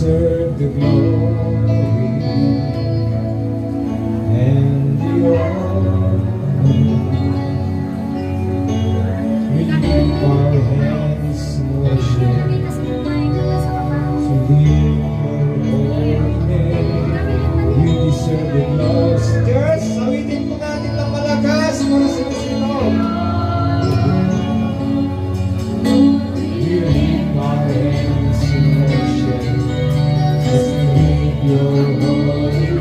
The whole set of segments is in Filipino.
deserve the glory and the honor. We lift our hands in worship to Thee, your holy name. You deserve the glory. Sisters, awitin po natin ng malakas para sa sino. We lift our hands in worship as we lift your holy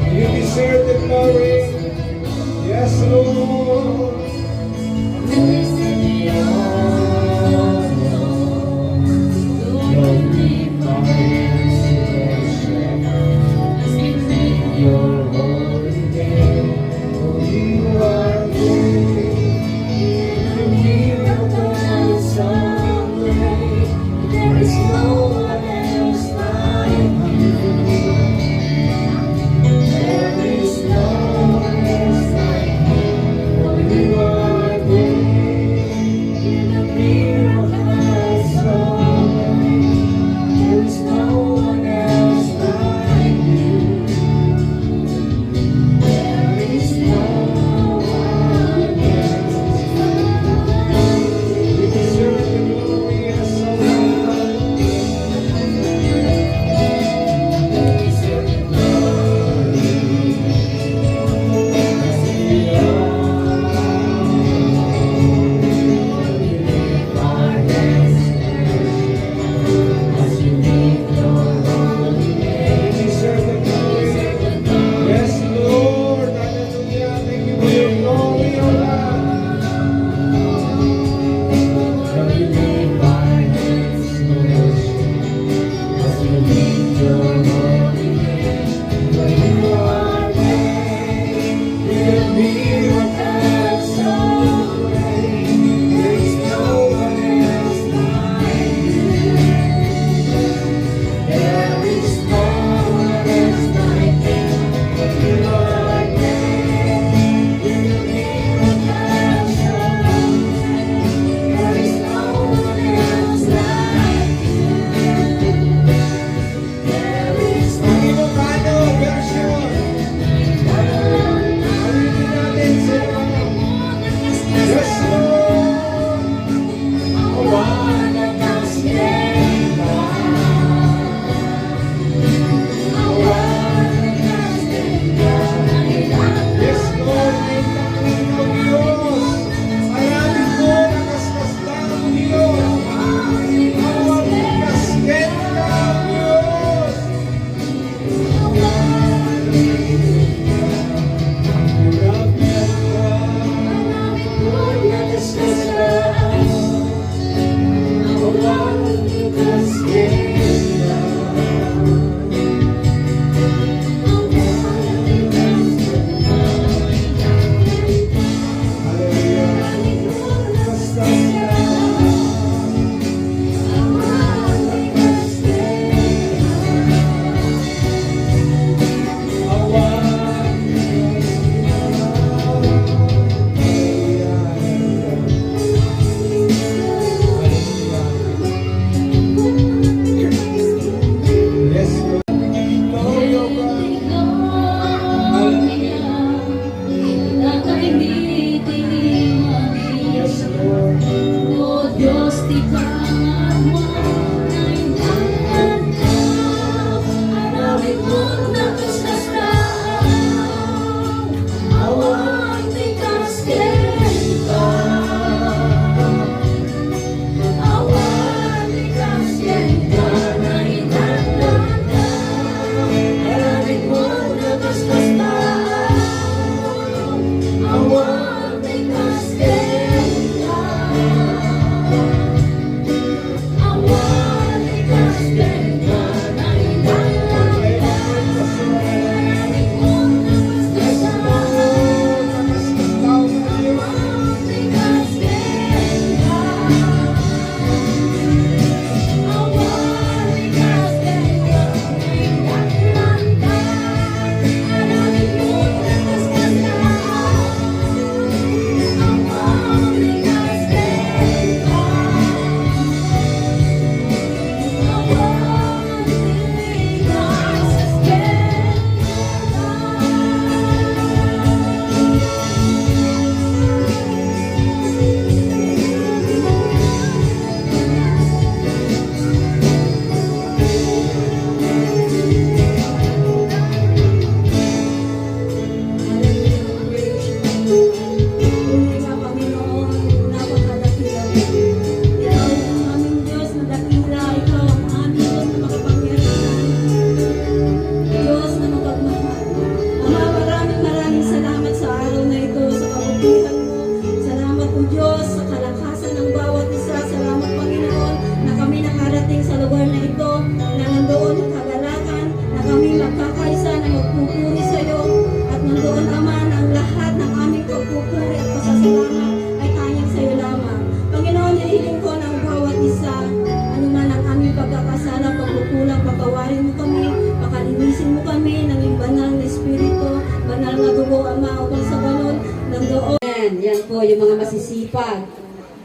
patawarin mo kami, pakalinisin mo kami ng iyong banal na Espiritu, banal na dugo, Ama, upang sa balon ng doon. Yan po yung mga masisipag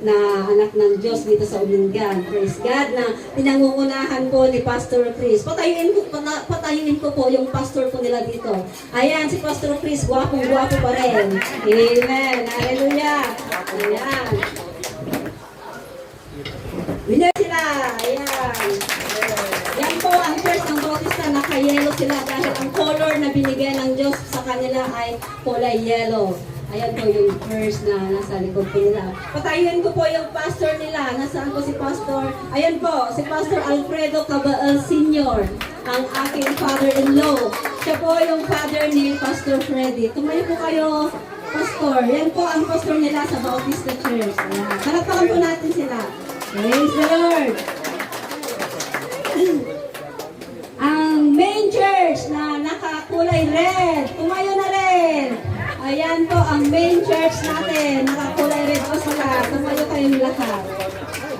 na anak ng Diyos dito sa Umingan. Praise God, na pinangungunahan po ni Pastor Chris. Patayuin ko po yung pastor po nila dito. Ayan, si Pastor Chris, gwapong-gwapo pa rin. Amen. Hallelujah. Ayan. Winner sila. Ayan. Yan po ang church ng Bautista. Naka-yellow sila dahil ang color na binigay ng Diyos sa kanila ay kulay yellow. Ayan po yung verse na nasa likod po nila. Patayuin ko po yung pastor nila. Nasaan po si pastor? Ayan po, si Pastor Alfredo Cabaal Sr., ang aking father-in-law. Siya po yung father ni Pastor Freddy. Tumayo po kayo, pastor. Yan po ang pastor nila sa Bautista Church. Ayan. Palakpakan po natin sila. Praise the Lord! Ang main church na nakakulay red. Tumayo na rin. Ayan po ang main church natin. Nakakulay red po sila. Tumayo kayong lahat.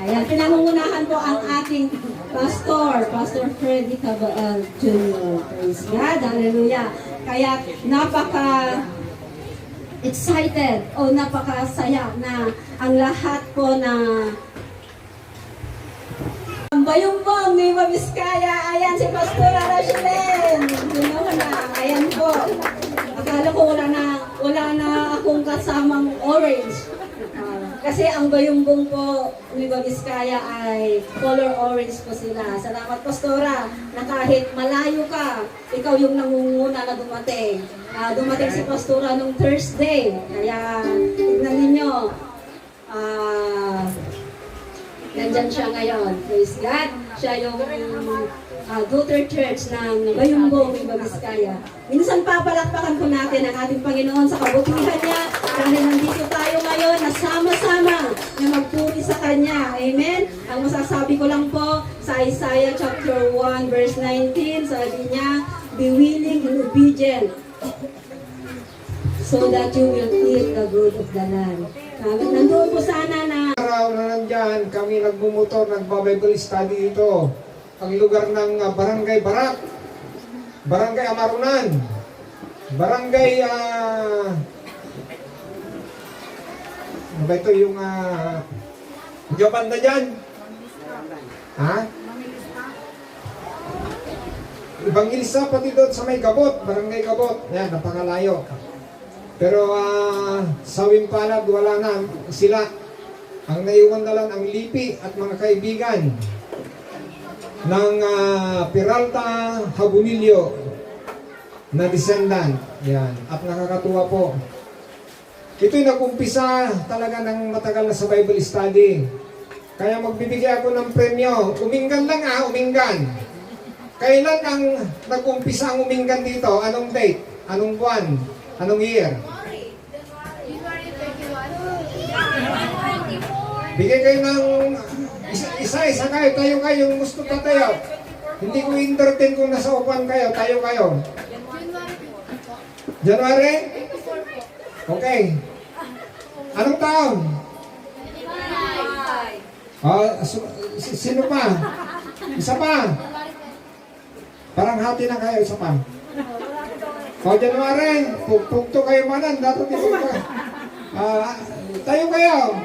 Ayan, pinangungunahan po ang ating pastor, Pastor Freddy Cabaal Jr. Praise God. Hallelujah. Kaya napaka-excited o napakasaya na ang lahat po na ang bayong-bong ni Mamiskaya. Ayan si Pastor Arashilin. Ayan po. Akala ko wala na akong kasamang orange. Kasi ang bayong-bong po ni Babiskaya ay color orange po sila. Salamat, Pastora, na kahit malayo ka, ikaw yung nangunguna na dumating. Dumating si Pastora nung Thursday. Kaya, tignan ninyo, nandyan siya ngayon. Praise God. Siya yung daughter church ng Bayumbong ni Babiskaya. Minsan papalakpakan po natin ang ating Panginoon sa kabutihan niya dahil nandito tayo ngayon na sama-sama na magpuri sa Kanya. Amen? Ang masasabi ko lang po sa Isaiah chapter 1 verse 19, sabi niya, be willing and obedient so that you will eat the good of the land. Nandoon po sana na Araw na nandyan, kami nagbumotor, nagba-Bible study dito. Ang lugar ng Barangay Barak, Barangay Amarunan, Barangay, ano ba ito yung, medyo banda dyan? Ha? Ibangilisa pati doon sa may Gabot, Barangay Gabot. Yan, napakalayo. Pero sa Wimpalad, wala na sila. Ang naiwan na lang ang lipi at mga kaibigan ng Peralta Habunilio na descendant. Yan. At nakakatuwa po. Ito'y nag-umpisa talaga ng matagal na sa Bible study. Kaya magbibigay ako ng premyo. Uminggan lang uminggan. Kailan ang nag-umpisa ang uminggan dito? Anong date? Anong buwan? Anong year? Bigay kayo ng isa-isa kayo, tayo kayo, yung gusto ka tayo. Hindi ko entertain kung nasa upuan kayo, tayo kayo. January? Okay. Anong taon? Sino pa? Isa pa? Parang hati na kayo, isa pa. January, pugto kayo manan, dato dito ka. Tayo kayo.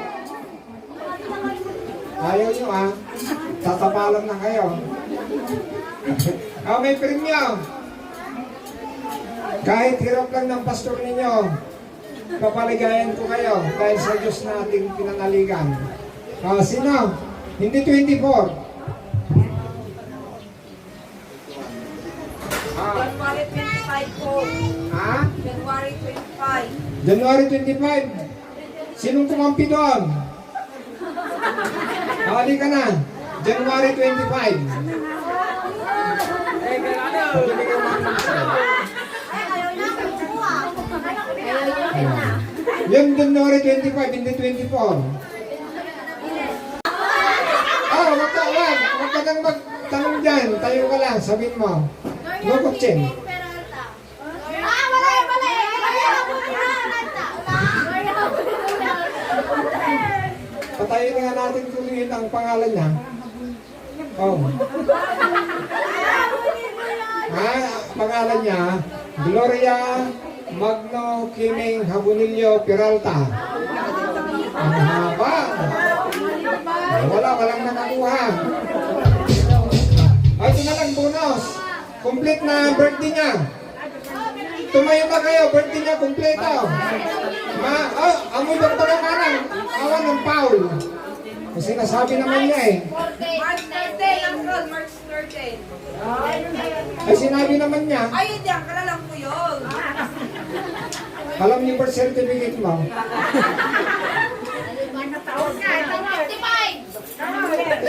Ayaw nyo tatapalan na kayo. May premyo. Kahit hirap lang ng pastor ninyo, papaligayan ko kayo dahil sa Diyos na ating pinanaligan. Sino? Hindi 24. January 25 po. January 25. January 25. Sinong kumampi doon? Hali ka na. January 25. Yan January 25, hindi 24. Wag ka nang magtanong dyan. Tayo ka lang, sabihin mo. No question. Patayin nga natin tuloy ang pangalan niya. Oh. pangalan niya, Gloria Magno Kiming Habunillo Peralta. Ang haba. Walang nakakuha. Ay, ito na lang bonus. Complete na birthday niya. Tumayo ba kayo? Birthday niya kompleto. Amoy ba ito ng anang? Awan ng Paul. Kasi sinasabi naman niya eh. March 13, Uncle. March 13. Ay sinabi naman niya. Ay, hindi. Ang kalalang ko yun. Alam niyo birth certificate mo?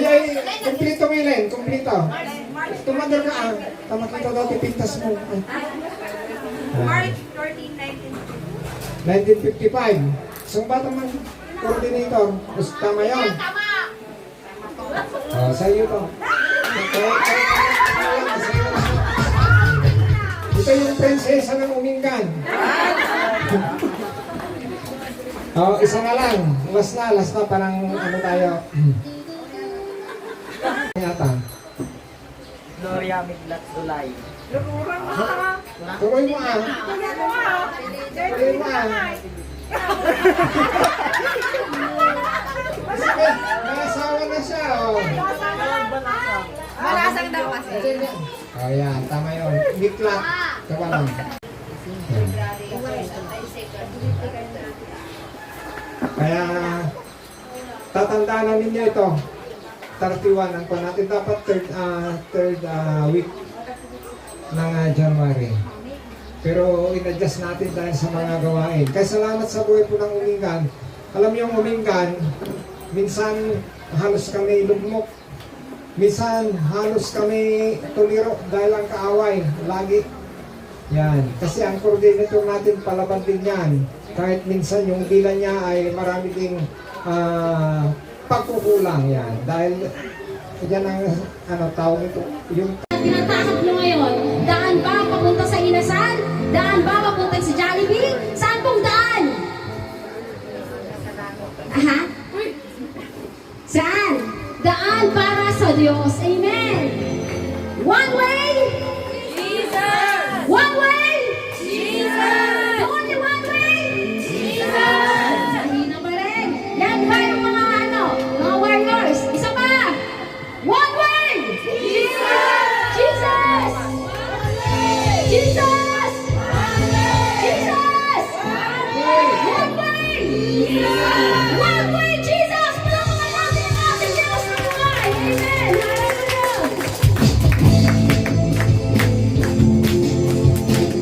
Ay, kumplito mo yun. Kumplito. Tumagal ka ah. Tamakita dati pintas mo. March 13, 1950. 1955. Isang bata man coordinator. Gusto tama yun. Sa iyo to. Ito yung prinsesa ng Umingan. Isa na lang. Last na. Parang ano tayo. Yata. Gloria Miglat Ulay. Tuloy mo ah. Tuloy mo ah. May asawa na siya oh. Malasang daw kasi. Yan. Tama yun. Miklat. Tama lang. Kaya tatandaan na ninyo ito. 31 ang kuha natin. Dapat third week ng January. Pero in-adjust natin dahil sa mga gawain. Kaya salamat sa buhay po ng Umingan. Alam niyo yung Umingan, minsan halos kami lugmok. Minsan halos kami tuliro dahil ang kaaway. Lagi. Yan. Kasi ang coordinator natin palaban din yan. Kahit minsan yung bilan niya ay marami ding pagkukulang yan. Dahil yan ang tawag ito. Yung Tinatakot mo ngayon, daan ba papunta sa Inasal? Daan ba papunta sa Jollibee? Saan pong daan? Aha? Saan? Daan para sa Diyos. Amen. One way? Jesus! One way? Jesus! Only one way? Jesus! Mahina pa rin. Yan ba yung mga mga warriors? Isa pa! One way! Jesus! Jesus! Jesus! Jesus! One way! One way, Jesus! Palapakan natin ang ating Diyos na buhay! Amen! Hallelujah!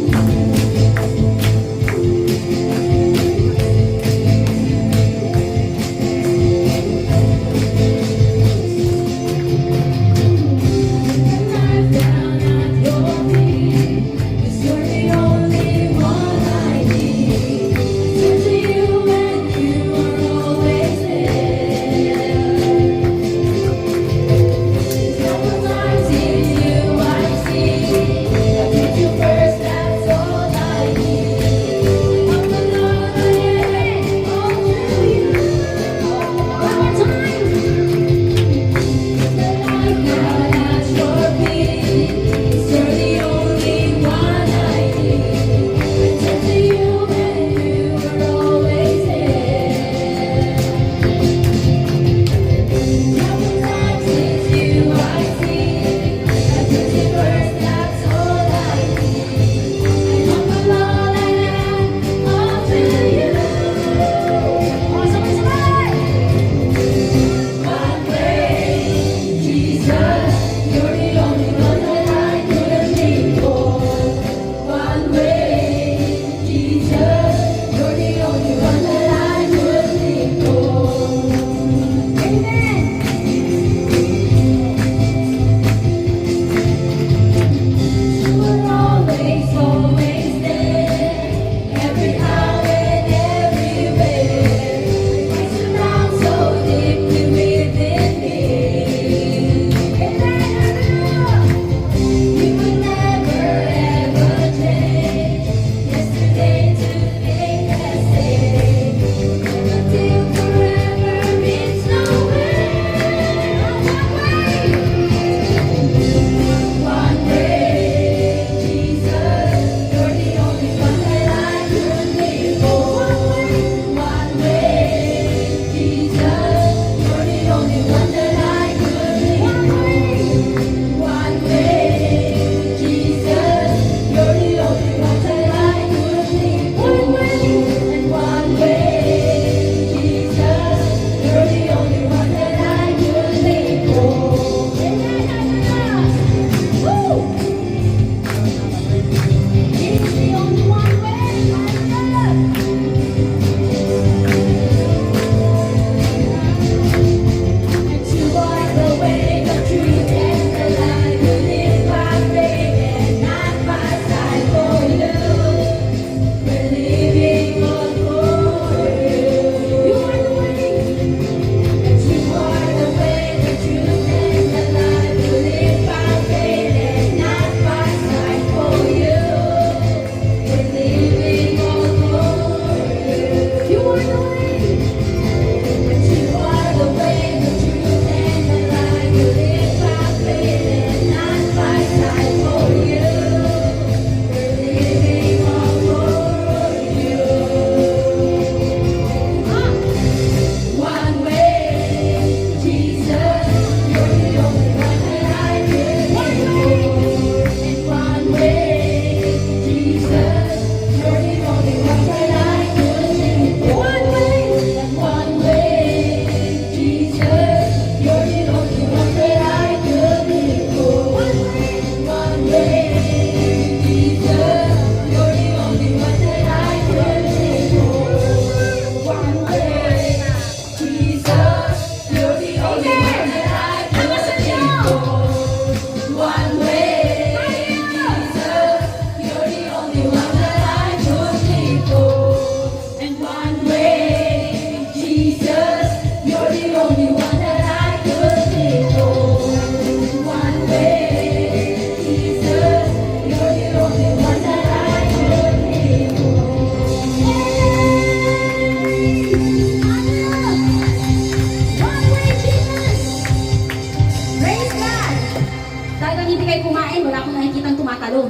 talagang hindi kayo kumain, wala akong nakikitang tumatalon.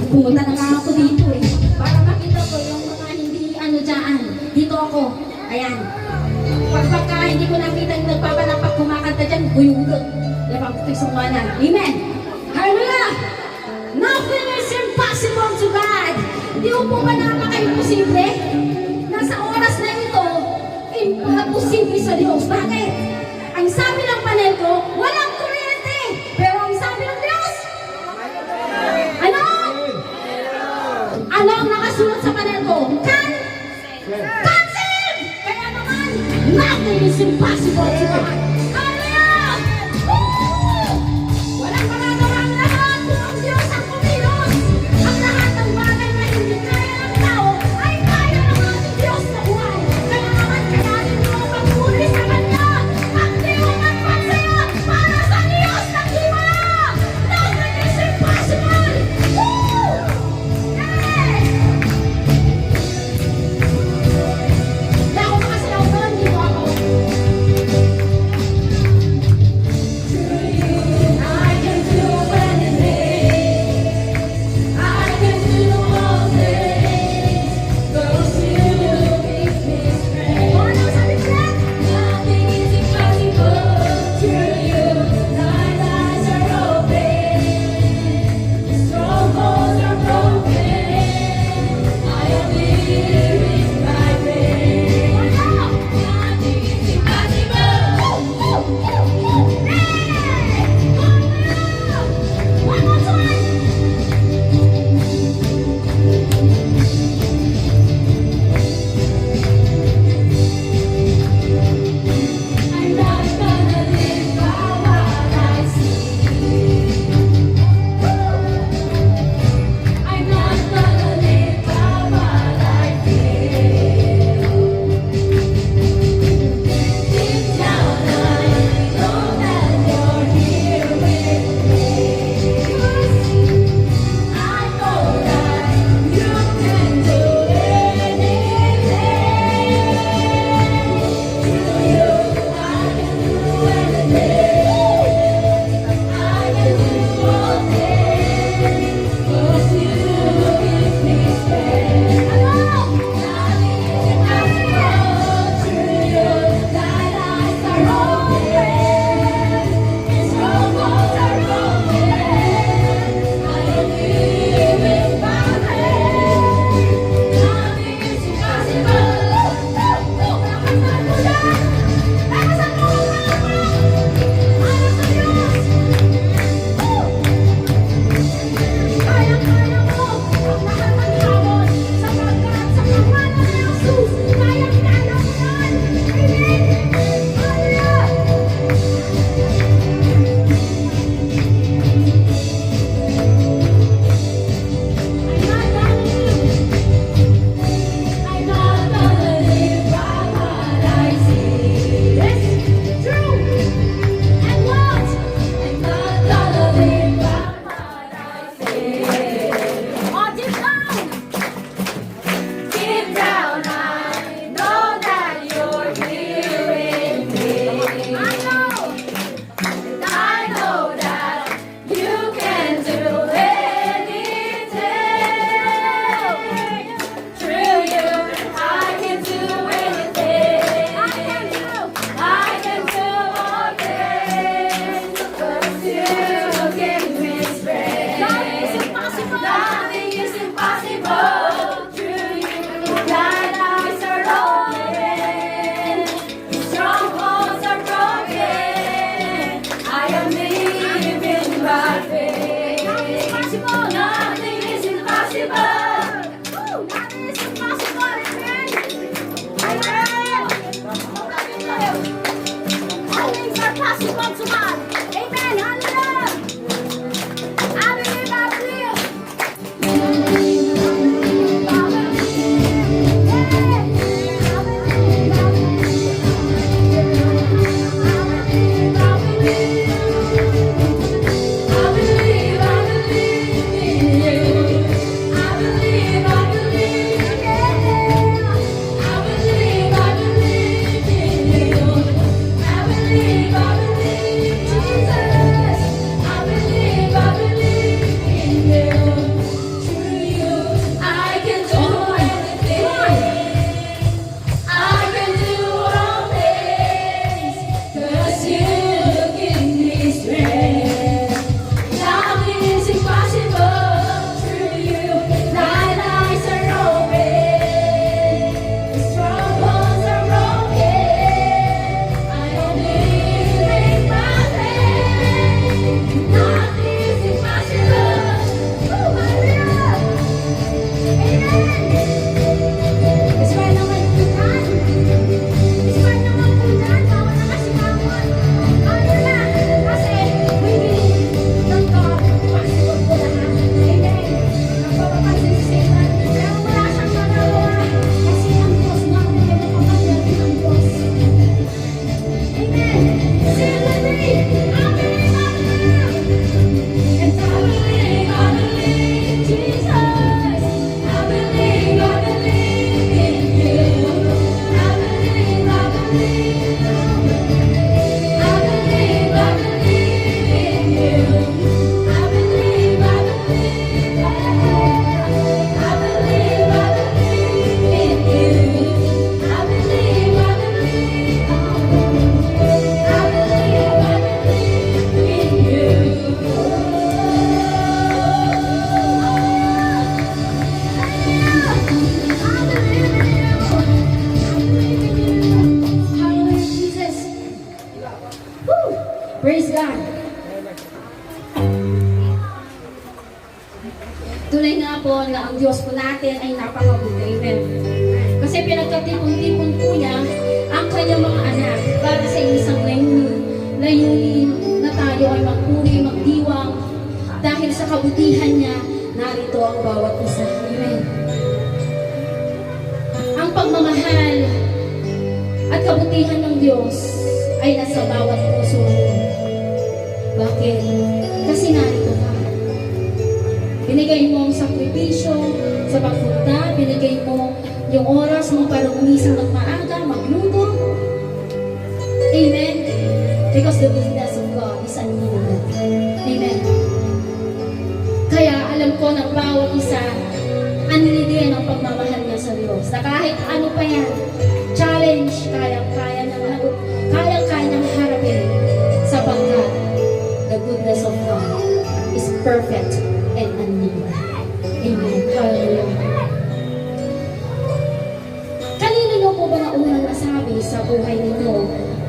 Pumunta na nga ako dito eh. Para makita ko yung mga hindi ano dyan. Dito ako. Ayan. Pagka hindi ko nakita yung nagpapalapak kumakanta dyan, buyugod. Yan ang tiksungwanan. Amen. Hallelujah! Nothing is impossible to God. Hindi mo po ba napaka-imposible? Nasa oras na ito, imposible sa Diyos. Bakit? Ang sabi ng panel ko, walang kuryente. Pero ang sabi ng Diyos, ano? Ano ang nakasulat sa panel ko? Cancel! Kaya naman, nothing is impossible to God. Hallelujah! Woo! Walang magagawa ang lahat kung ang Diyos ang kumilos. Ang lahat ng bagay na hindi kaya ng tao ay kaya ng ating Diyos na buhay. Kaya naman, kailangan mo magpapuri sa Kanya. God. Tunay nga po na ang Diyos po natin ay napakabuti. Amen. Kasi pinagkatipon-tipon po niya ang kanyang mga anak para sa isang layunin na tayo ay magpuri, magdiwang. Dahil sa kabutihan niya, narito ang bawat isa. Amen. Ang pagmamahal at kabutihan ng Diyos ay nasa bawat puso mo. Bakit? Kasi narito ka. Binigay mo ang sakripisyo sa pagpunta, binigay mo yung oras mo para umisang ng maaga, magluto. Amen? Because the goodness of God is unlimited. Amen? Kaya alam ko ng bawat isa, anlilidian ang pagmamahal niya sa Diyos. Na kahit ano pa yan, challenge, kayang-kaya niyang harapin sapagkat the goodness of God is perfect and unlimited. Amen. Hallelujah. Kanino niyo po ba na unang nasabi sa buhay ninyo?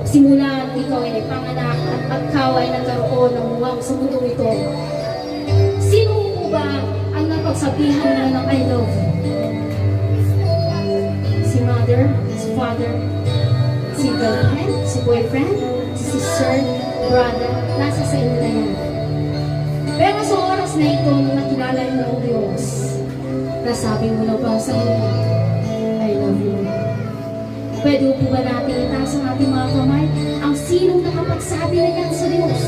Simula ikaw ay panganak at ikaw ay nagkaroon ng muwang sa mundo ito. Sino po ba ang napagsabihan niyo ng I love you? Si mother, si father, si girlfriend, si boyfriend, si sister, brother, nasa sa inyo na yan. Pero sa oras na ito, nung nakilala niyo ang Diyos, nasabi mo na ba sa inyo, I love you. Pwede po ba natin itaas ang ating mga kamay? Ang sinong nakapagsabi na yan sa Diyos?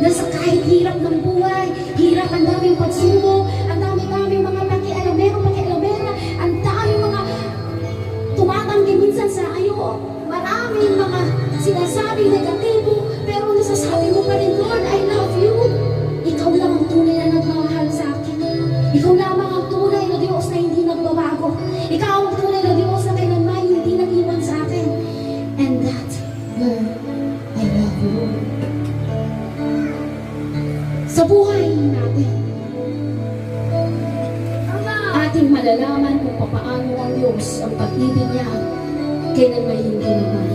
Na sa kahit hirap ng buhay, hirap, ang daming pagsubok, ang daming mga pakialamera, ang daming mga tumatanggi minsan sa iyo, maraming mga sinasabing negatibo, pero nasasabi mo pa rin, Lord, I love you. Ikaw lang ang tunay na nagmamahal sa akin. Ikaw lamang ang tunay na Diyos na hindi nagbabago. Ikaw ang tunay na Diyos na kailanman hindi nag-iwan sa akin. And that, Lord, I love you. Sa buhay natin, ating malalaman kung paano ang Diyos ang pag-ibig niya kailan may hindi naman.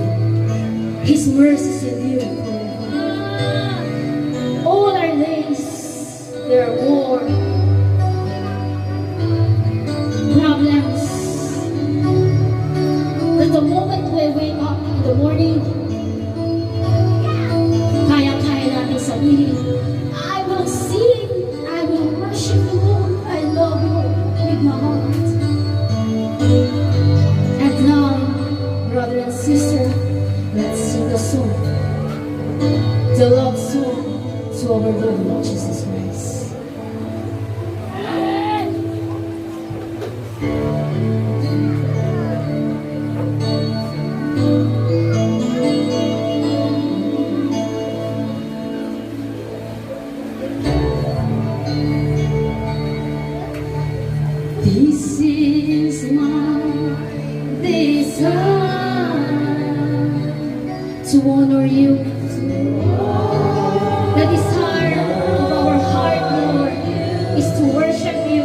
His mercies endure forever. All our days, there are more problems. But the moment we wake up in the morning, kaya-kaya natin sabihin, I will sing, I will worship you, Lord. I love you with my heart. And now, brother and sister, let's sing the song, the love song to our Lord Jesus Christ. This is my desire to honor you. The desire of our heart, Lord, is to worship you,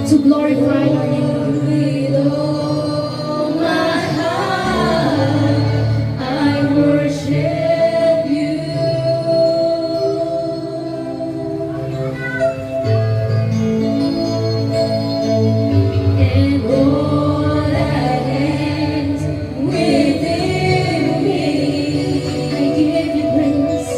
to glorify your name. With all my heart, I worship you. And all that is within me, I give you praise.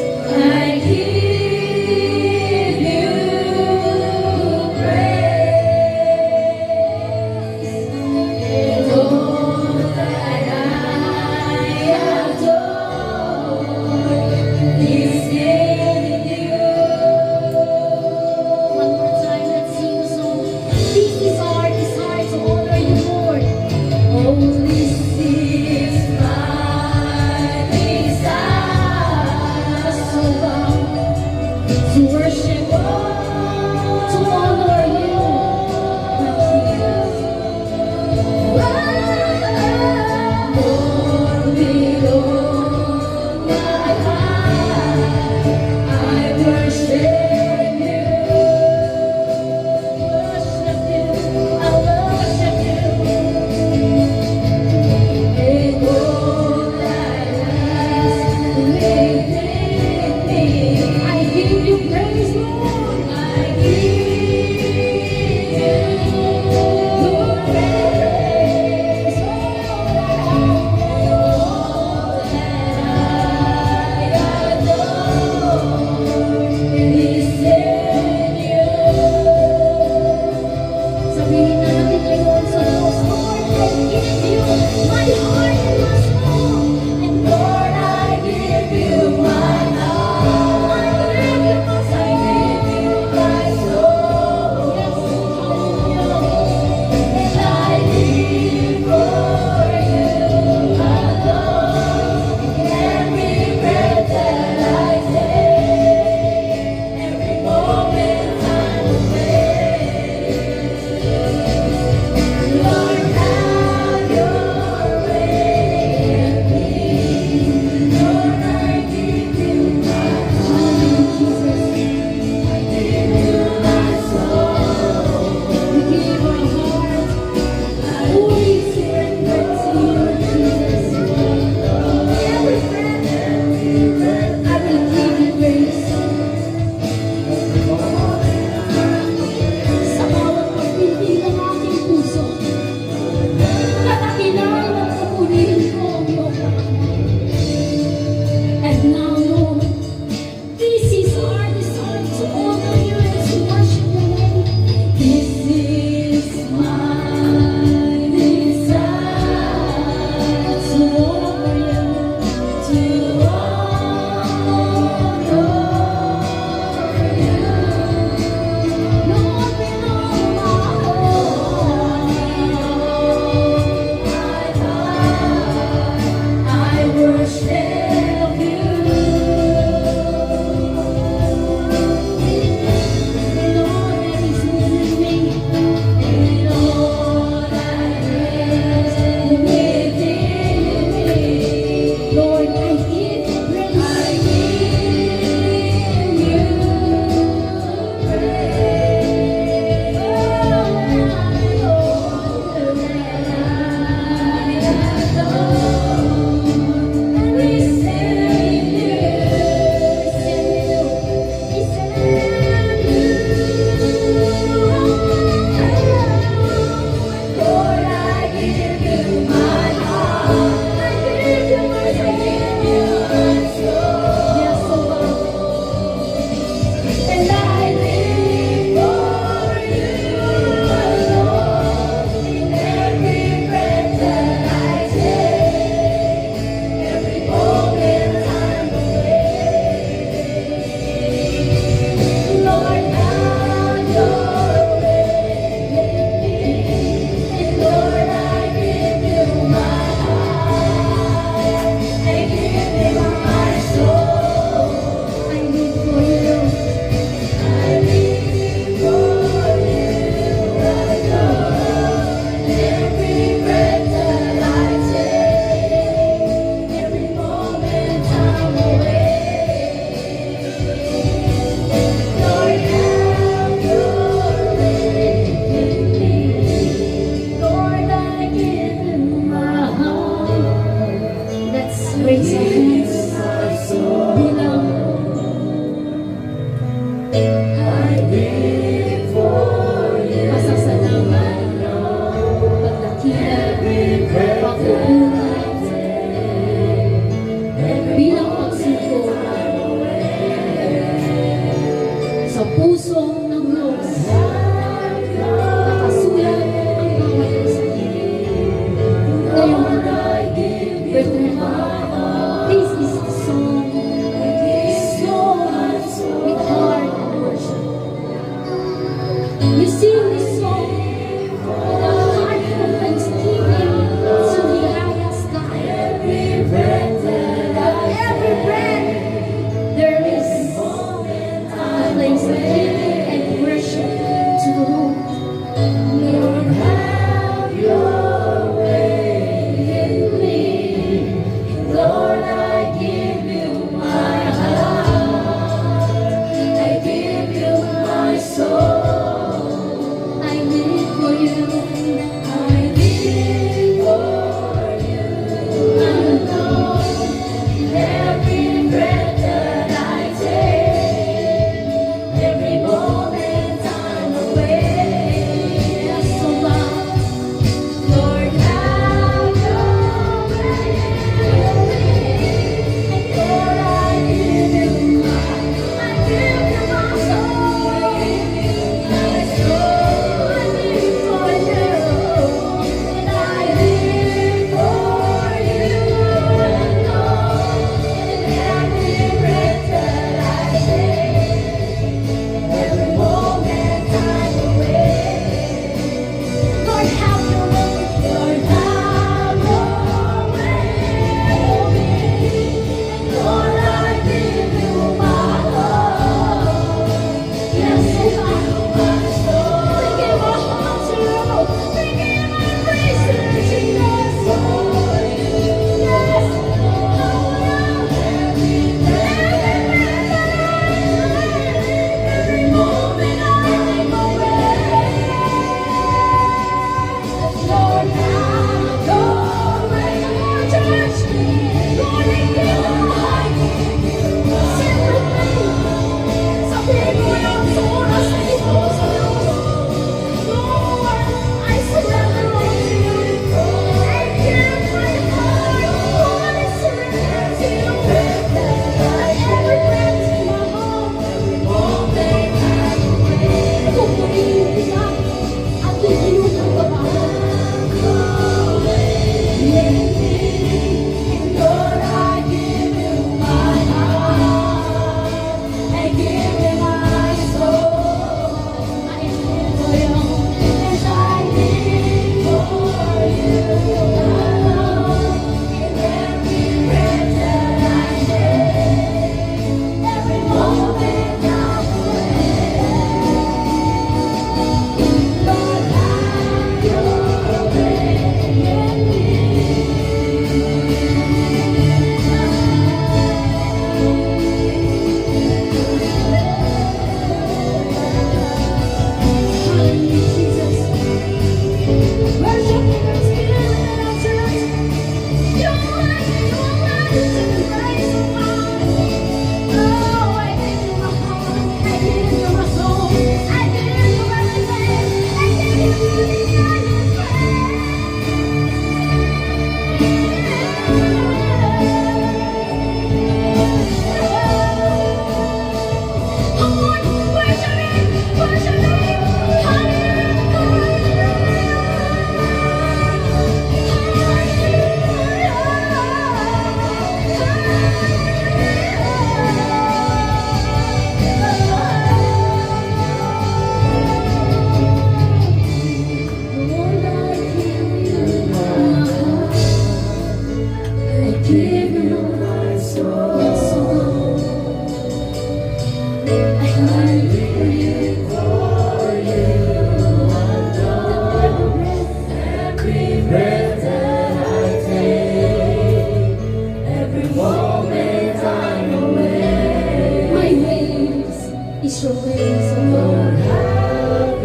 It's your grace, O Lord.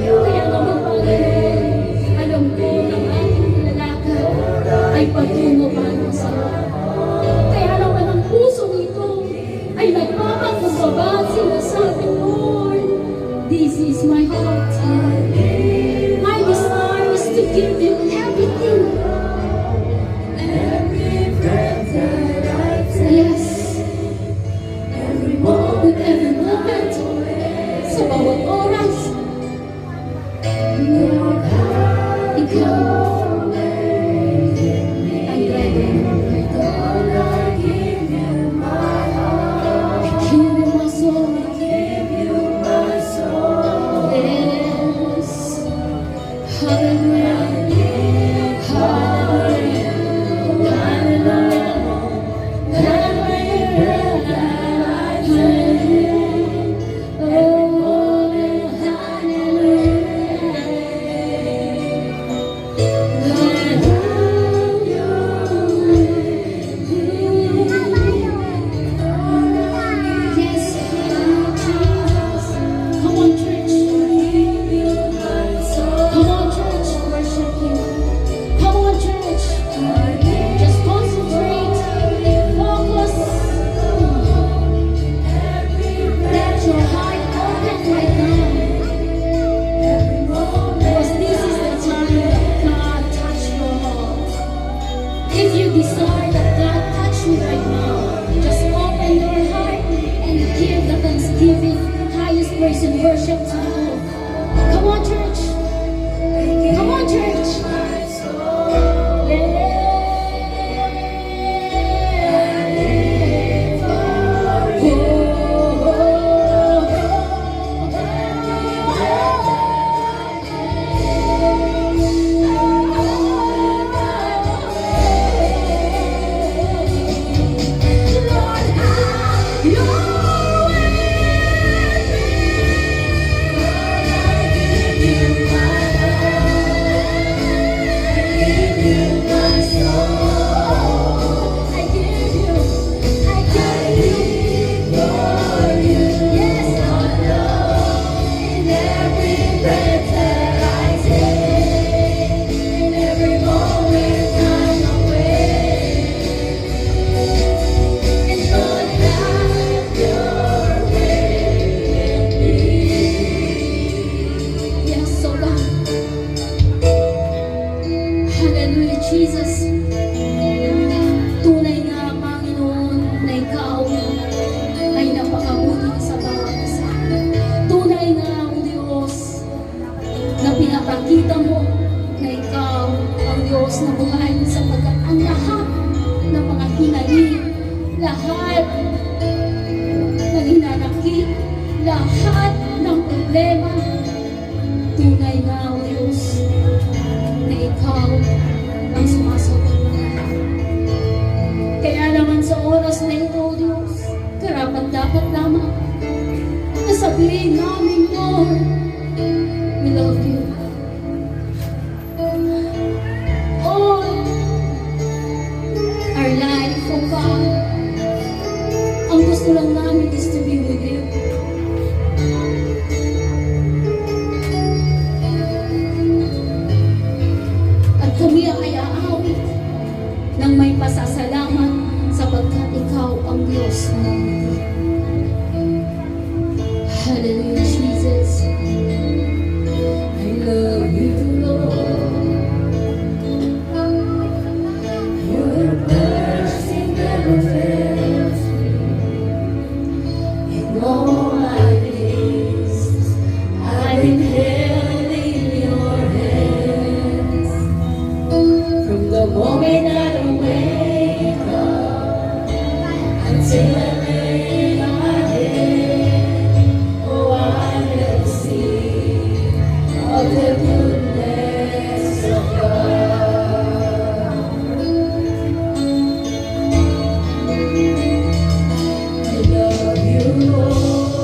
Kaya naman, Panginoon, alam ko ng aking lalakad ay patungo pa sa iyo. Kaya naman ang pusong ito ay nagpapakumbaba at sinasabi, Lord, this is my heart. My desire is to give you everything. Yes. With every moment, sa bawat oras, ikaw ang ready. I give you my soul. Yes. Hallelujah. Decide that God touch you right now. Just open your heart and give the thanksgiving, highest praise and worship to you. Come on, church. Come on, church. Hallelujah, Jesus. Tunay nga, Panginoon, na Ikaw ay napakabuti sa bawat isa. Tunay nga, O Diyos, na pinapakita mo na Ikaw ang Diyos na buhay sapagkat ang lahat ng mga hinaling, lahat ng hinanakit, lahat ng problema, tunay nga, O Diyos, na Ikaw ang sumasagot. Kaya naman sa oras na ito, O Diyos, karapat dapat lamang na sabihin namin, Lord, we love you. All our life, O God, ang gusto lang namin is to be with you. Kami ay aawit ng may pasasalamat sapagkat Ikaw ang Diyos na namili. Hallelujah, Jesus. I love you, Lord. Your mercy never fails me. In all my days, I've been held in your hands. From the moment I wake up until I lay my head, oh, I will sing of the goodness of God. I love you, Lord.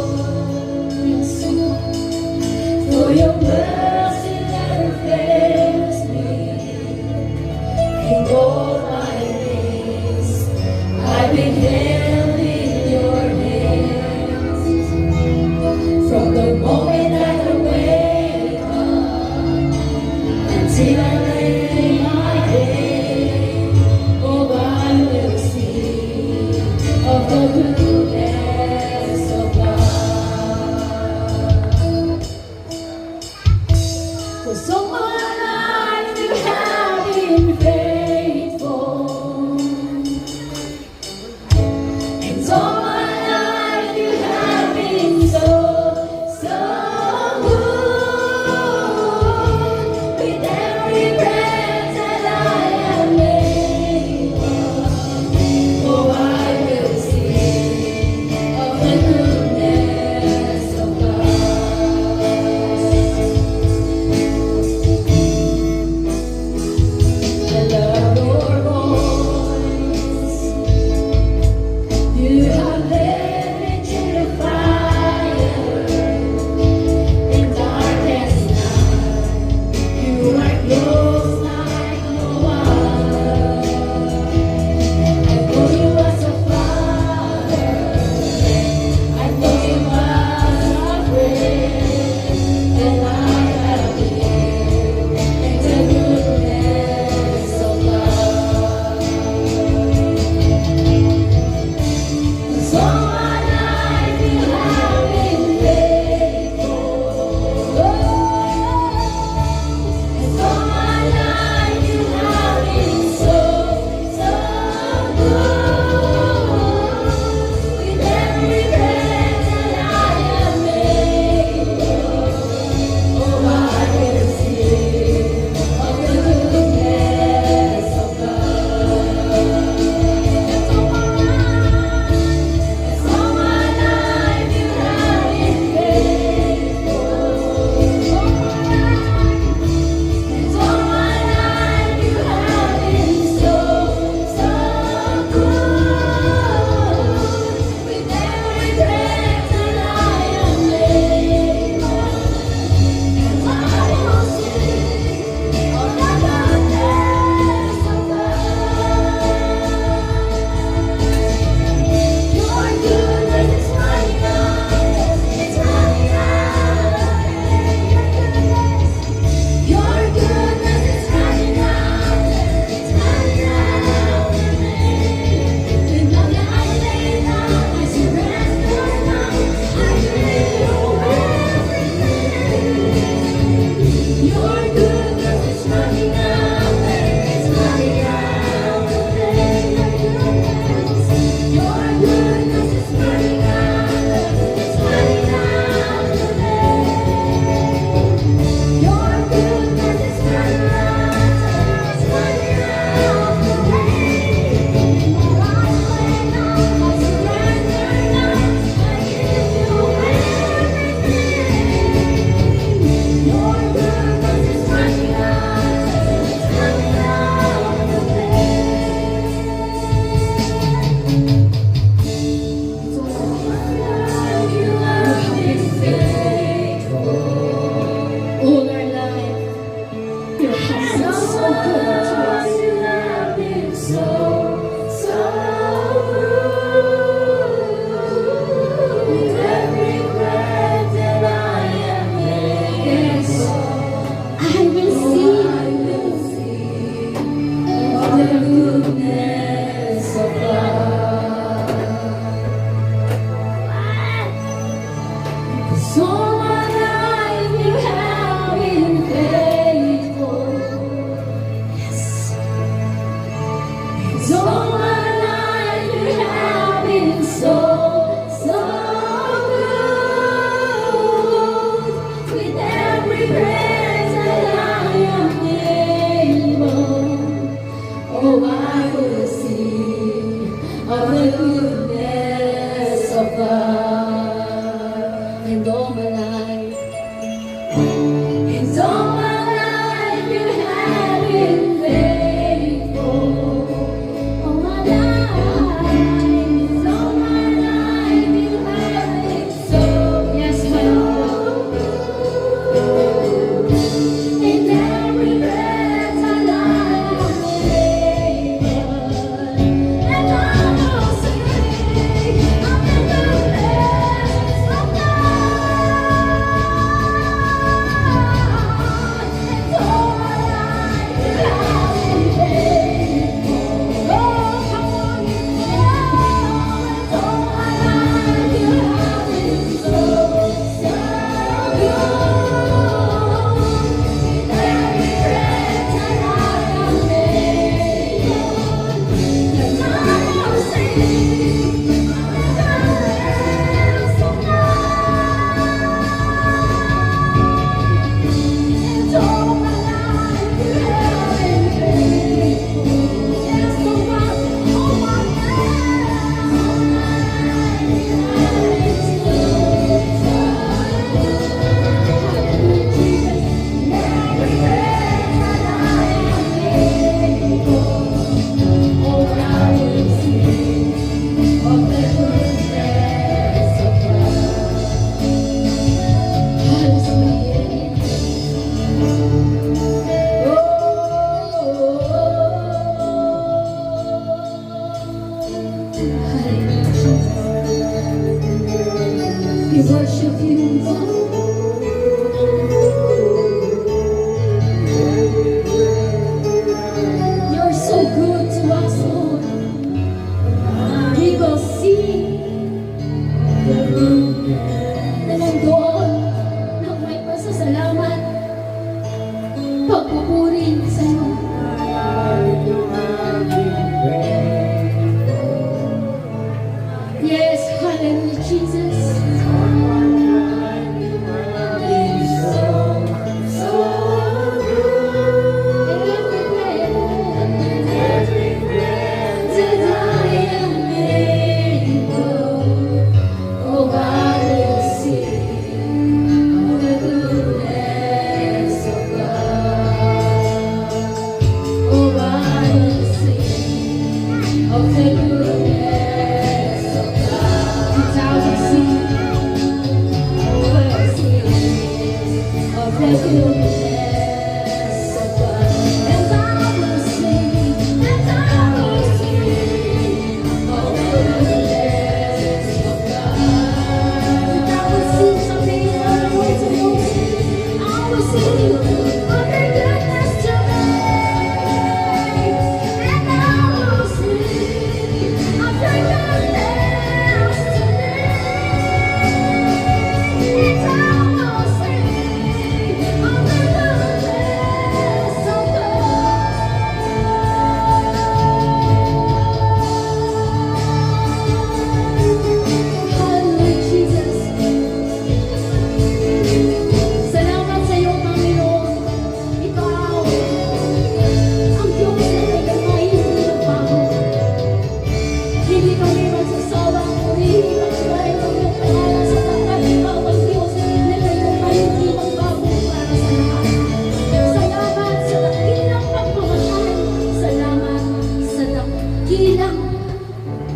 We worship you, God. You're so good to us, Lord. We will sing ng doon ng may pasasalamat, pagpupuri sa iyo. Yes, hallelujah, Jesus.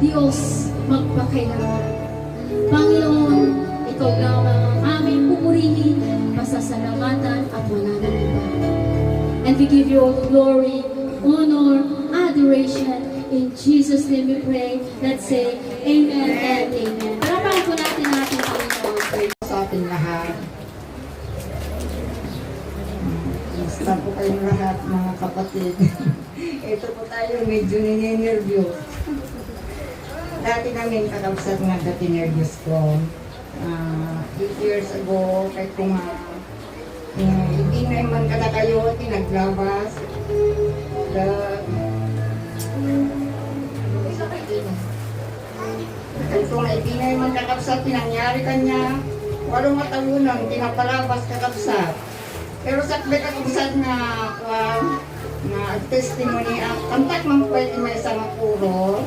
Diyos magpakailanman. Panginoon, ikaw lamang ang aming pupurihin, pasasalamatan at wala nang iba. And we give you all the glory, honor, adoration. In Jesus' name we pray. Let's say amen and amen. Parapahan po natin ang ating Panginoon. Sa ating lahat. Basta po kayong lahat, mga kapatid. Ito po tayo, medyo nininervyos. Dati namin kakabsat nga dati nervyos ko. 8 years ago, kahit kung hindi na man kada kayo, tinaglabas. Kahit kung hindi na man kakabsat, pinangyari kanya. 8 matalunan, tinapalabas kakabsat. Pero sa kakabsat na testimony, kantak man pwede may isang puro.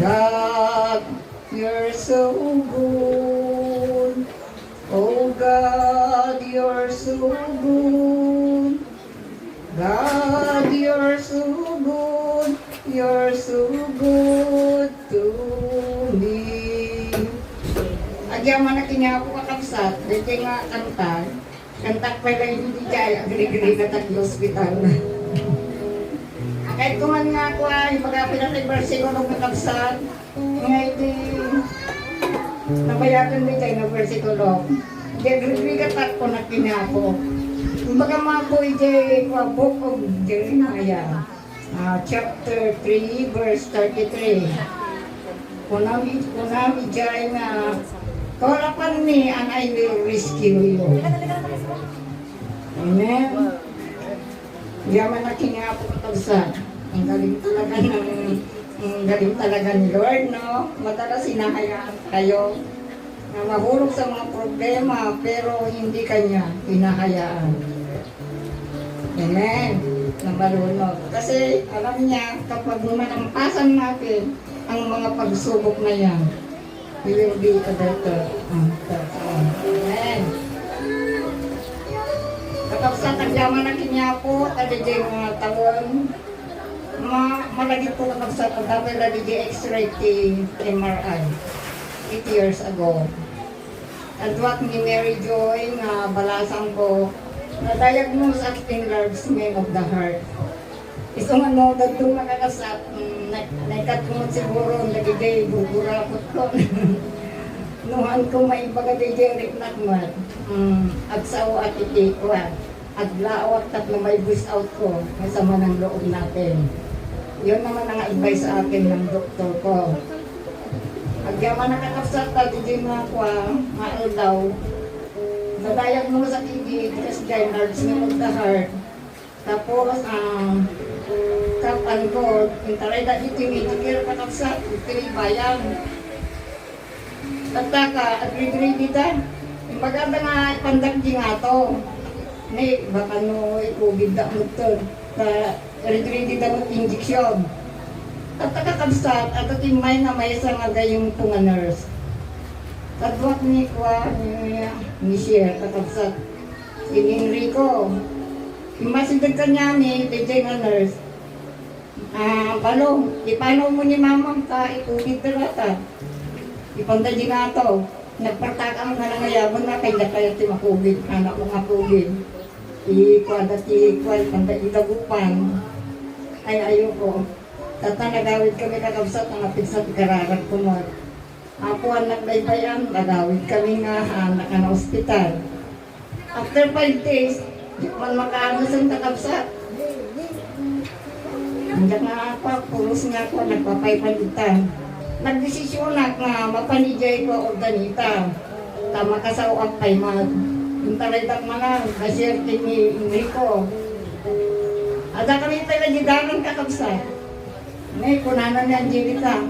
God, you're so good. Oh God, you're so good. God, you're so good. You're so good to me. Agyan man na kanya ako kakabsat, dito nga kantag. Kantak pala hindi kaya, gari-gari na tag-hospital. Kahit kuman nga ako ay magpinag-versikulo ng kakabsat, ngayon nabayagan din tayo ng versikulo. Gari-gari ko na kanya ako. Kumbaga mga po book of Jeremiah, chapter 3, verse 33. Kunami dyan na, call upon me and I will rescue you. Amen. Yaman na kinapo katagsan. Ang galing talaga ni Lord, no? Madalas hinahayaan kayo na mahulog sa mga problema, pero hindi kanya hinahayaan. Amen. Na malunod. Kasi alam niya, kapag manampasan natin ang mga pagsubok na yan, we will be a better person. Amen. Kapag sa tagyaman na kinyapo, tadi dyan mga taon, malagi po kapag sa pagdapil na di X-ray MRI 8 years ago. At what ni Mary Joy na balasan ko, na-diagnose as enlargement of the heart. Isang ano, datong makakasap, naikatumot siguro, nagigay, buburakot ko. Nuhan ko may baga di Jerry Nakman, agsawa at itikwa, at laawat at na may voice out ko, kasama ng loob natin. Yun naman ang advice sa akin ng doktor ko. Agyaman nakakapsat na di mga maal daw, nadayag mo sa TV, just large name of the heart. Tapos, kapan ko, intaray na itimidikir kakapsat, itimibayan. Tataka, agree kita. Maganda nga ipandagdi nga to. Ni, baka no, ikugid na mo to. Agree kita mo injection. Tataka kabsat, at timay na may isang aga yung tunga nurse. Kadwak ni Kwa, ni Sher, kakabsat. Siningri ko. Imasidag ka niya ni DJ nga nurse. Balong, ipano mo ni mamang ka, ikugid na rata. Ipanda di nga ito. Nagpartakang nga nangayaman na kaya kaya ti makugid. Anak ko nga kugid. Ikwada ti panda itagupan. Ay ayoko. Tata nagawid kami kakabsat ang apit sa kararag ko mo. Ako ang nagbaybayan, nagawid kami nga anak na ospital. After 5 days, di man makaano sa kakabsat. Hindi nga ako, pulos nga ako, nagpapaypalitan. Nagdesisyon na nga mapanijay ko organita. Tama ka sa uang paymag. Yung talaitak malang, kasir ni Enrico. Ada kami tayo gidanan kakabsat. Ngay, kunanan ni Angelica.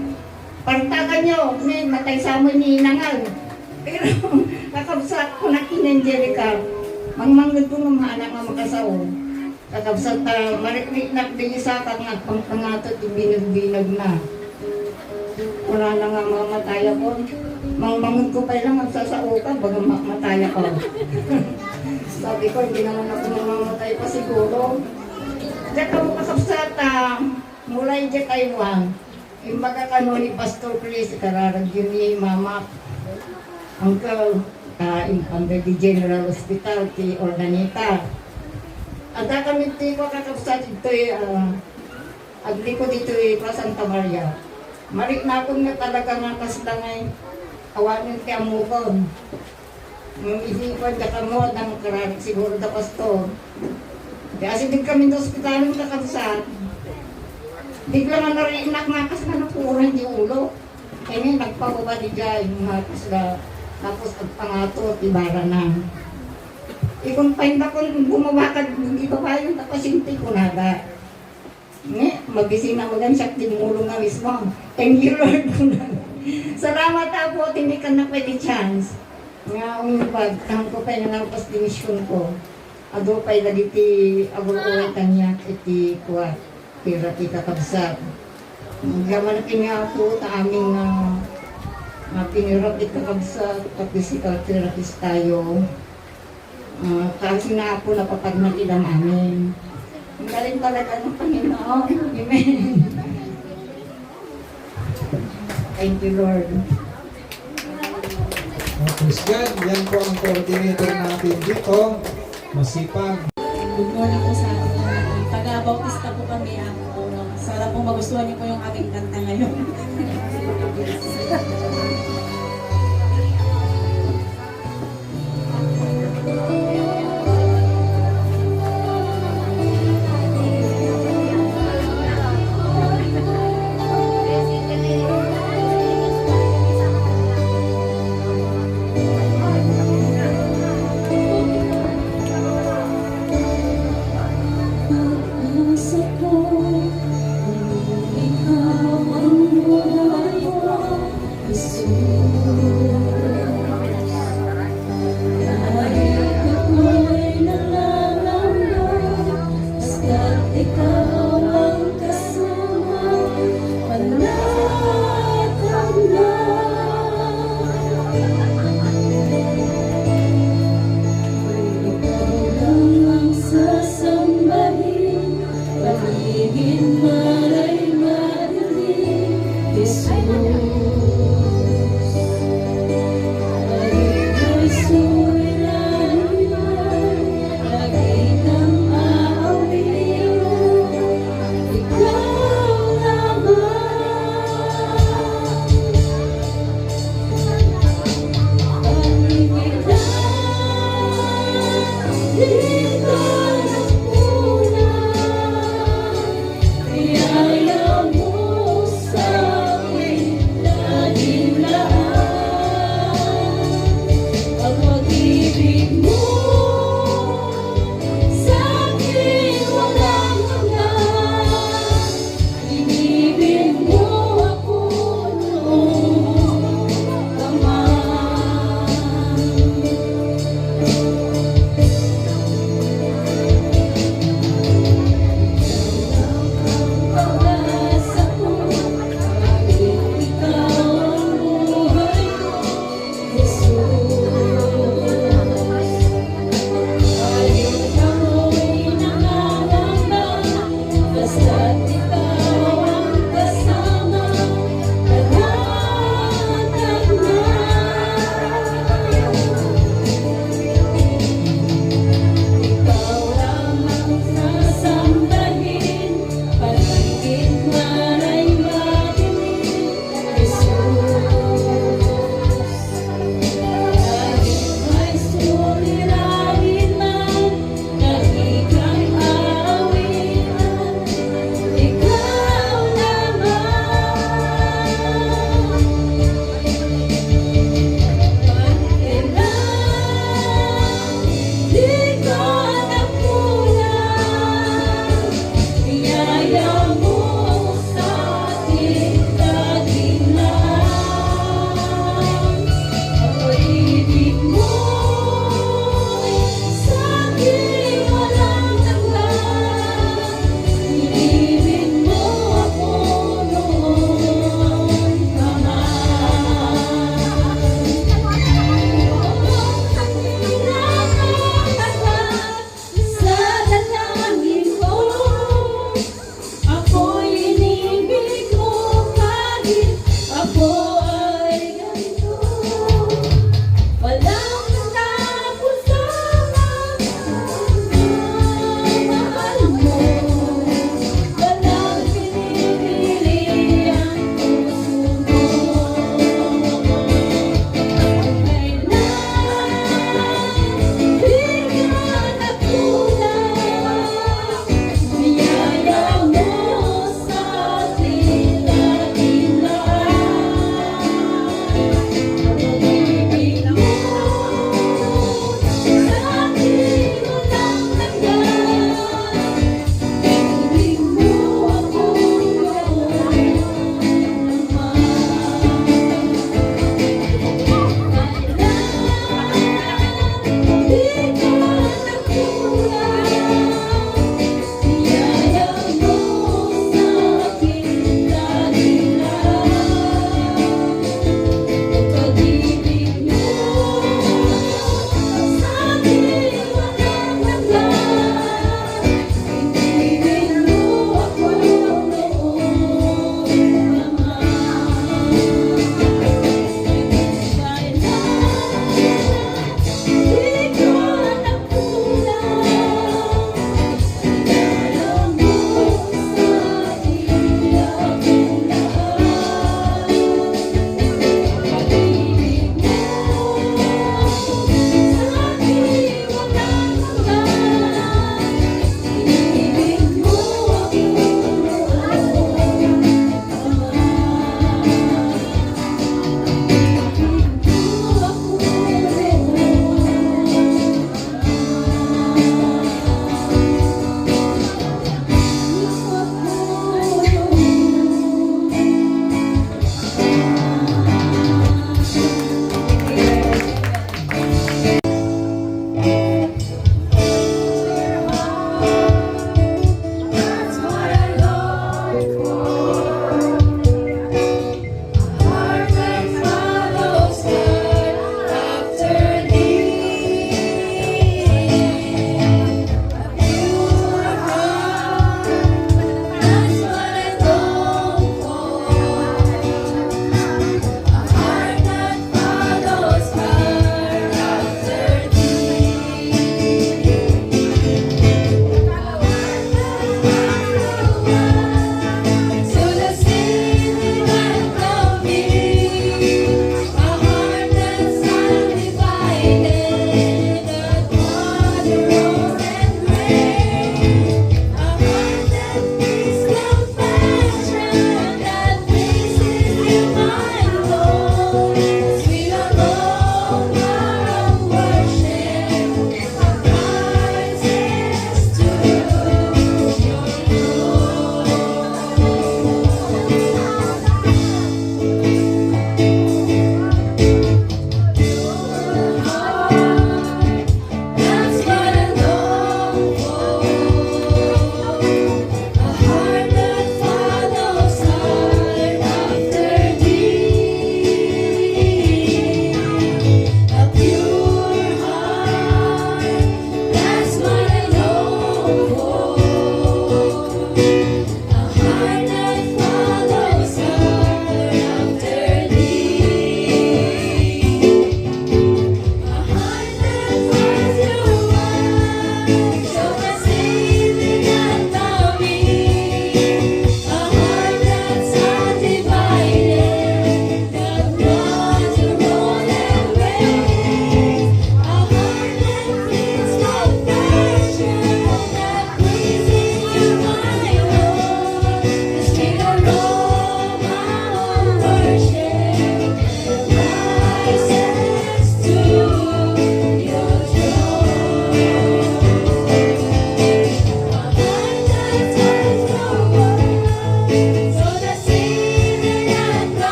Partagan nyo, may matay sa amoy ni Inangal. Pero kakabsat ko na kin Angelica. Mangmanggad ko ng mga anak nga makasaw. Kakabsat, mariknik din isa ka nga, pangpangatot, ibinag-binag na. Wala na nga mamataya ko. Mangmangod ko pa lang magsasao ka, baga mataya ko. Sabi ko, hindi naman ako mamamatay pa siguro. Diyan ka mo kasapsata, mula yung diyan Taiwan. Yung baga kano ni Pastor Chris, kararag yun ni Mama. Uncle, under the General Hospital, ti Ordanita. Ada kami ko kakapsat ito agli ko dito pa Santa Maria. Marik na akong na talaga nga kasdangay awanin kay amukon. Isipan ka kamo ng kararag siguro da pastor. Kasi din kami sa ospital ng kakabsat. Bigla nga nariinak nga kas na napuran di ulo. Kaya nga nagpababa di dyan yung mga kasda. Tapos agpangato, ibara na. Ikon pa yung bakon bumabakad, hindi pa ba yung tapasinti ko nada. Magising na magansak din mulong nga mismo. Thank you Lord. Salamat po, tinikan na pwede chance. Nga umibag, kahang ko pa yung nangpas dinisyon ko. Ado pa'y lagi ti agul-uray kanya, iti kuwa, tira ti kakabsat. Gaman na nga po, ta aming pinirap iti kakabsat, physical therapist tayo. Kasi na ako napapagmatidam amin. Ang galing talaga ng Panginoon. Amen. Thank you, Lord. Praise God, yan po ang coordinator natin dito. Masipag. Good morning po sa ating lahat. Taga-bautista po kami. Sana po magustuhan niyo po yung aking kanta ngayon. Pag-asa ko, ikaw ang buhay ko, Jesus. Kahit ako'y nalalayo, basta't ikaw ang kasama, panatag na. Ikaw lang ang sasambahin, paligid malay madilim, Jesus. Kahit ko'y suliranin, lagi kang aawin. Pag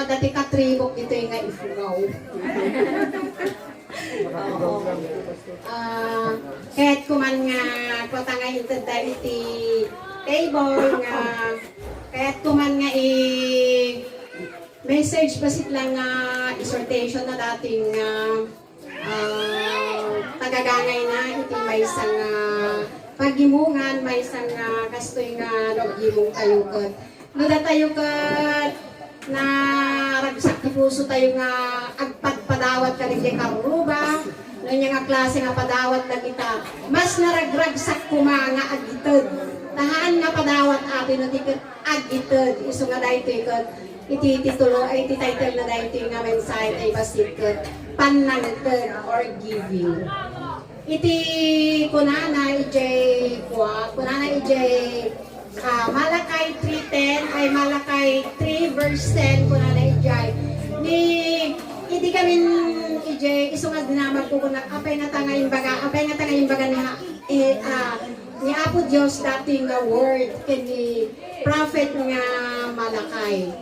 dati katribok dito yung nga ifuraw. Oo. Kahit kuman nga kota nga hintada iti table nga kahit kuman nga message basit lang nga exhortation na dating tagagangay na iti may isang pagimungan, may isang kastoy nga nagimong tayo kat. Nuda tayo kat na ragsak ti puso tayo nga agpadpadawat ka rin karuba. Noon nga klase nga padawat na kita. Mas naragragsak kumanga agitod. Tahaan nga padawat atin no tikat agitod. Iso nga dahito ikat. Iti titulo ay iti title na dahito nga mensahe ay basikat. Panangtod or giving. Iti kunana ijay kunana ijay Malakay 3:10 ay Malakay 3 verse 10 kunana ijay ni hindi kami ijay isungad dinamag ko kuna apay nga tangayin baga ni Apo Dios dating nga word kini prophet nga Malakay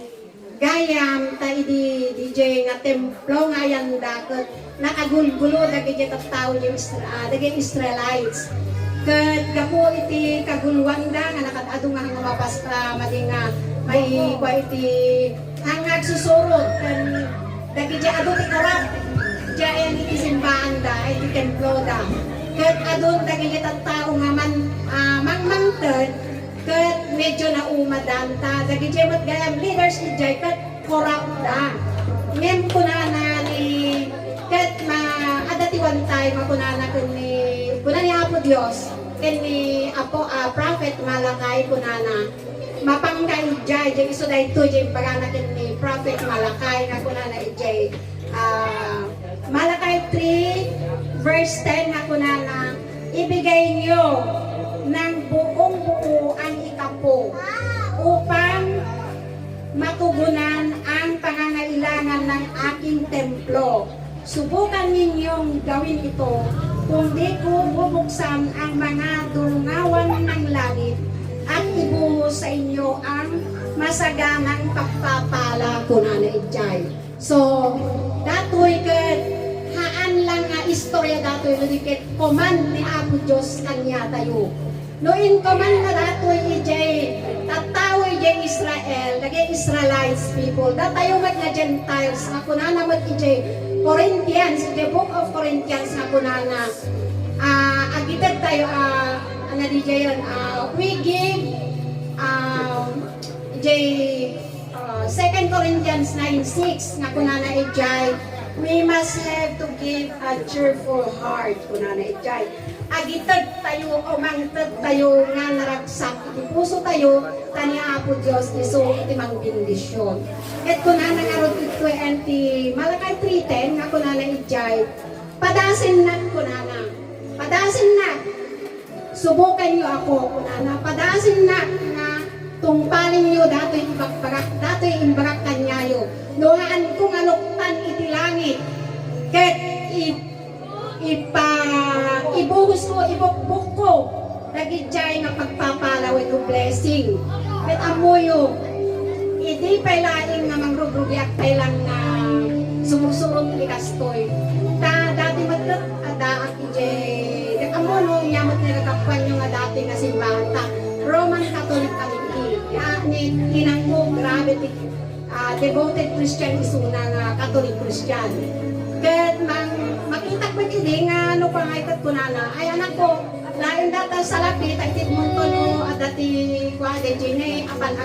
gayam ta idi DJ nga templo nga yan dakot nakagulgulo dagi jet tao yung dagi Israelites ket gapo iti kaguluan da nga nakadado nga mapas madinga may kwa iti hangag susurod ken dagi jet ado ti korap jaen iti simbahan da iti templo da ket adon dagi jet tao nga mangmangted ket medyo naumadan ta dagi jet gayam leaders ijay ket korap da ngem kunana ni ket adatiwan tayo makunana kunan ni Apo Dios ken ni Apo prophet Malakay kunana mapanggay ijay jay iso dayto jay bagana ken ni prophet Malakay nga kunana ijay Malakay 3 verse 10 nga kunana ibigay niyo ng buong buo ang ikapo upang matugunan ang pangangailangan ng aking templo. Subukan ninyong gawin ito kung di ko bubuksan ang mga dulungawan ng langit at ibuhos sa inyo ang masaganang pagpapala ko na ijay. So, datoy ket haan lang nga istorya datoy no diket command ni Apo Dios kanya tayo. No in command na datoy ijay tataw ijay Israel, dagay Israelites people. Datayo mat nga Gentiles nga kunana mat ijay Corinthians, the book of Corinthians nga kunana agitad tayo ano di jayon we give ijay 2 Corinthians 9:6 nga kunana ijay we must have to give a cheerful heart kunana ijay agitad tayo o mangtad tayo nga naragsak iti puso tayo tani Apo Dios iso iti mang bendisyon et kunana nga rod ito enti Malakay 3:10 nga kunana ijay padasin na subukan niyo ako kunana padasin na nga tungpalin niyo datoy imbagak kanyayo nohaan ko nga luktan iti langit ket ibuhos ko ibukbuk ko nagijay nga pagpapalaw ito blessing ket amoyo idi pailaing nga mangrugrugi at pailang nga sumusurong ni kastoy dati matlat adaak ijay amo no yamot nga nagkapuan yung nga dati nga simbahan ta Roman Catholic kami ni tinanggo grabe devoted Christian isuna nga Catholic Christian ket makita ko hindi nga no pangaykat ko nana ay anak ko lain data sa lapit ay tit monto no adati kwa de jine apan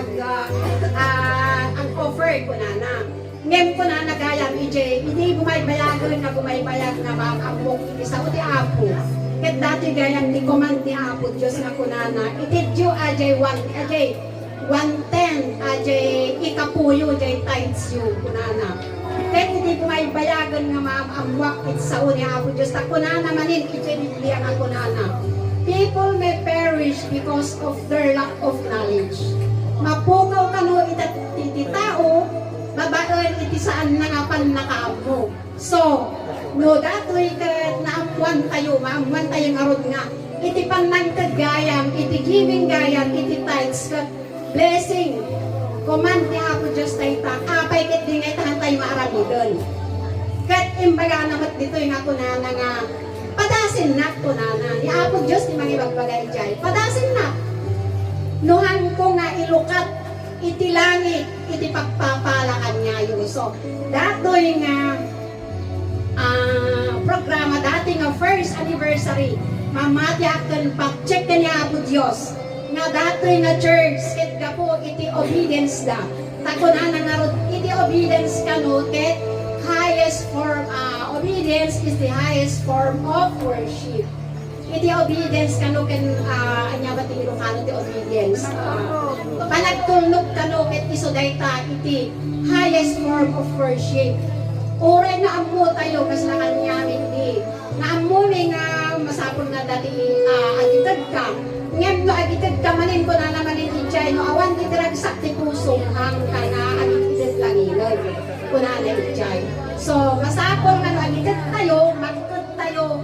ang offer ko nana ngem ko na nagayam ije hindi bumaybayagon na bumaybayag na makamok isa ko ti Apo ket dati gayam ni command ni Apo Dios nga kunana itidyo ajay 110 ajay ikapuyo jay tithes yu kunana ket hindi bumaybayagon nga maamwak it sa ni Apo Dios ta kunana manin ije Biblia nga kunana people may perish because of their lack of knowledge mapukaw kano iti tao babaen iti saan nangapan nakaamo. So, no datoy ket naamuan tayo, maamuan tayo nga rod nga. Iti panangtad gayam, iti giving gayam, iti tithes ket blessing. Command ni Apo Dios tayo ta, apay ket dingay imbaga namat dito yung ako na nga padasin na ko na ni Apo Diyos ni mga ibagbagay jay. Padasin na. Nuhan ko nga ilukat iti langit iti pagpapalakan niya yung so. Datoy nga programa dati nga first anniversary mamati akan pag-check ka niya Apo Diyos nga datoy nga church ket gapo iti obedience da. Takunan nga iti obedience kano ket highest form, obedience is the highest form of worship. Iti obedience kano ken anya ba ti Ilocano ti obedience. Panagtulnog kano ket iso dayta iti highest form of worship. Oray na ammo tayo kas lakan yamin di. Nga ammo mi nga masapol na dati agitad ka. Ngem no agitad ka manin ko na naman iti no awan ti diragsak ti puso hang kana agitad langilod. Kuna na iti. So, masapol nga no agitad tayo, magkot tayo.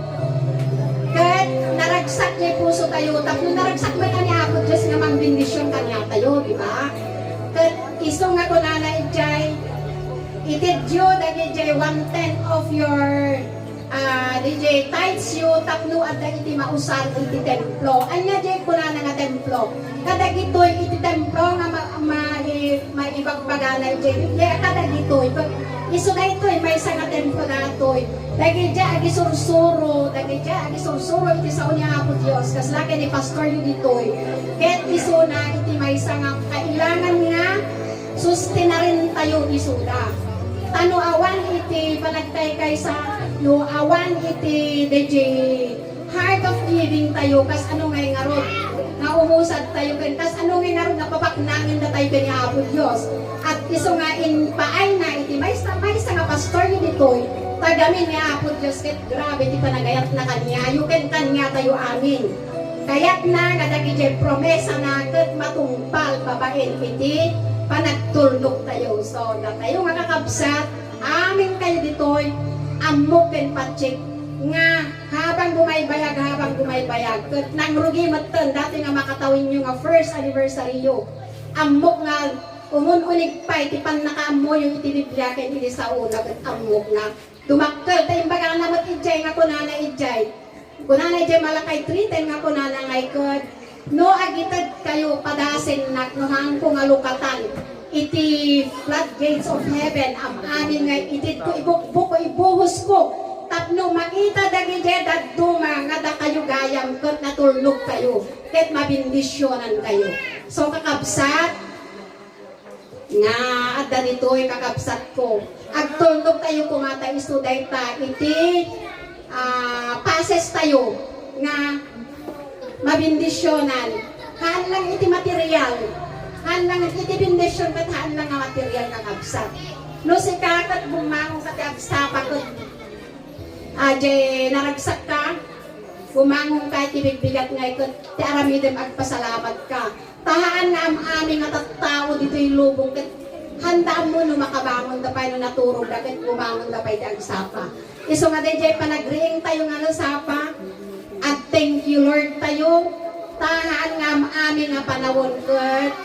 Kahit naragsak niya puso tayo, tapos naragsak man ni Apo Diyos nga mangbindisyon kanya tayo, di ba? Kahit iso nga ko na iti, itid you, dagiti 1/10 of your DJ tithes you, tapno at iti mausal iti templo. Anya di ko na nga templo. Kadagitoy iti templo nga maibagbagana iti Biblia, kadagitoy. Iso na ito may isang templo na ito. Dagi dya agi sursuro iti sa unya Apo Diyos. Kas laki ni pastor yu ditoy. Ket iso na iti may isang kailangan nga sustinarin tayo isuda. Tano awan iti panagtay kay sa no awan iti DJ heart of giving tayo kas ano ngay nga rod nga umusad tayo ken kas ano ngay nga rod nga papaknangin na tayo ken Apo Dios at iso nga in paay na iti may sa nga pastor ni ditoy tagamin ni Apo Dios ket grabe ti panagayat na kanya yu ken kanya tayo amin kayat na nga dagiti promesa na ket matungpal babaen iti panagtulnog tayo. So, na tayo nga kakabsat, amin kayo ditoy, amok ken patsik, nga habang gumaybayag, ket nang rugi matten, dati nga makatawin nyo nga first anniversary yo, amok nga, umununig pa, iti pan nakaamo yung iti Biblia, ken iti sa una, ket amok nga, dumakkel, tayo baga namat ijay, nga kunana ijay, malakay 310 nga kunana nga ikod, no agitad kayo padasin na nuhang ko nga lukatan iti floodgates of heaven am amin nga itid ko ibukbuk ko ibuhos ko tapno makita dagiti daduma nga da kayo gayam ket natulog kayo ket mabindisyonan kayo so kakabsat nga adda ditoy kakabsat ko agtulog tayo kumata isu dayta iti passes tayo nga mabindisyonan. Haan lang iti material. Haan lang iti bindisyon kat haan lang nga material kakabsat. No si kakat bumangong ka ti agsapa ko. Naragsak ka. Bumangong ka iti bigbigat nga ito. Ti aramidem agpasalamat ka. Tahaan nga aming nga tattao dito yung lubong. Handaan mo no makabangon da pa no naturog da ket bumangon da pa iti agsapa. Iso nga DJ panagriing tayo nga no sapa. At thank you Lord tayo, tahaan nga amin nga panawon ket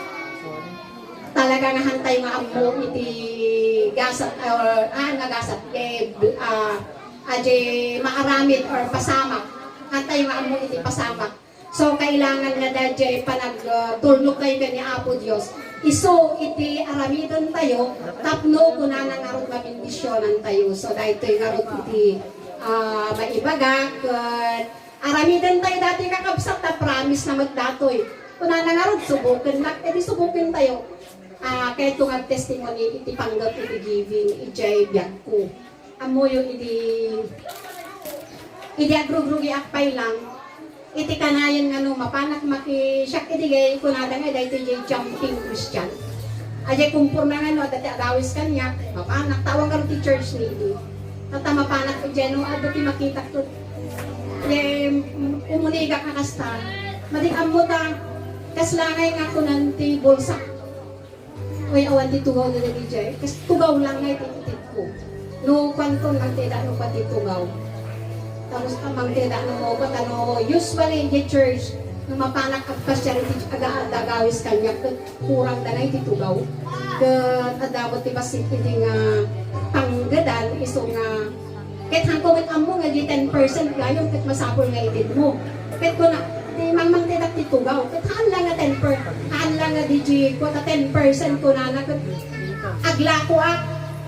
talaga nga hantay nga ammo iti gasat or nga gasat kay maaramid or pasamak. Hantay nga ammo iti pasamak. So kailangan nga dadya panagtulnog kayo ni Apo Dios. Iso iti aramidon tayo, tapno kunana nga rod mabindisyonan tayo. So daytoy nga rod iti maibaga ket aramidan tayo dati kakabsat na promise na magdatoy. Kung nanangarod, subukin na. E di subukin tayo. Kaya ito nga testimony, iti panggap, iti giving, iti biyak ko. Amo yung iti agrugrugi akpay lang. Iti kanayan nga no, mapanak makisyak, iti gay kunada nga, dahil iti jumping Christian. Ajay kumpur na nga no, dati agawis kanya, mapanak, tawang ka iti church nili. Tata mapanak, iti no, dati makita ko, umuniga ka kasta madik mo ta kaslangay nga ko nanti bulsa uy awan di tugaw na nagijay kas tugaw lang nga ititid ko no kwanton ang tida no pati tugaw tapos amang tida no mo pat ano usually in the church no mapanak at pasyarity agawis kanya kurang da na iti tugaw ket adamot ti basit iti nga panggadan iso nga Kahit hangko amo nga di 10% gayon ket masapol nga itid mo. Ket ko na di mangmang tidak titugaw. Ket haan lang nga 10%, haan lang nga di ko ta 10% ko na ket agla ko ak.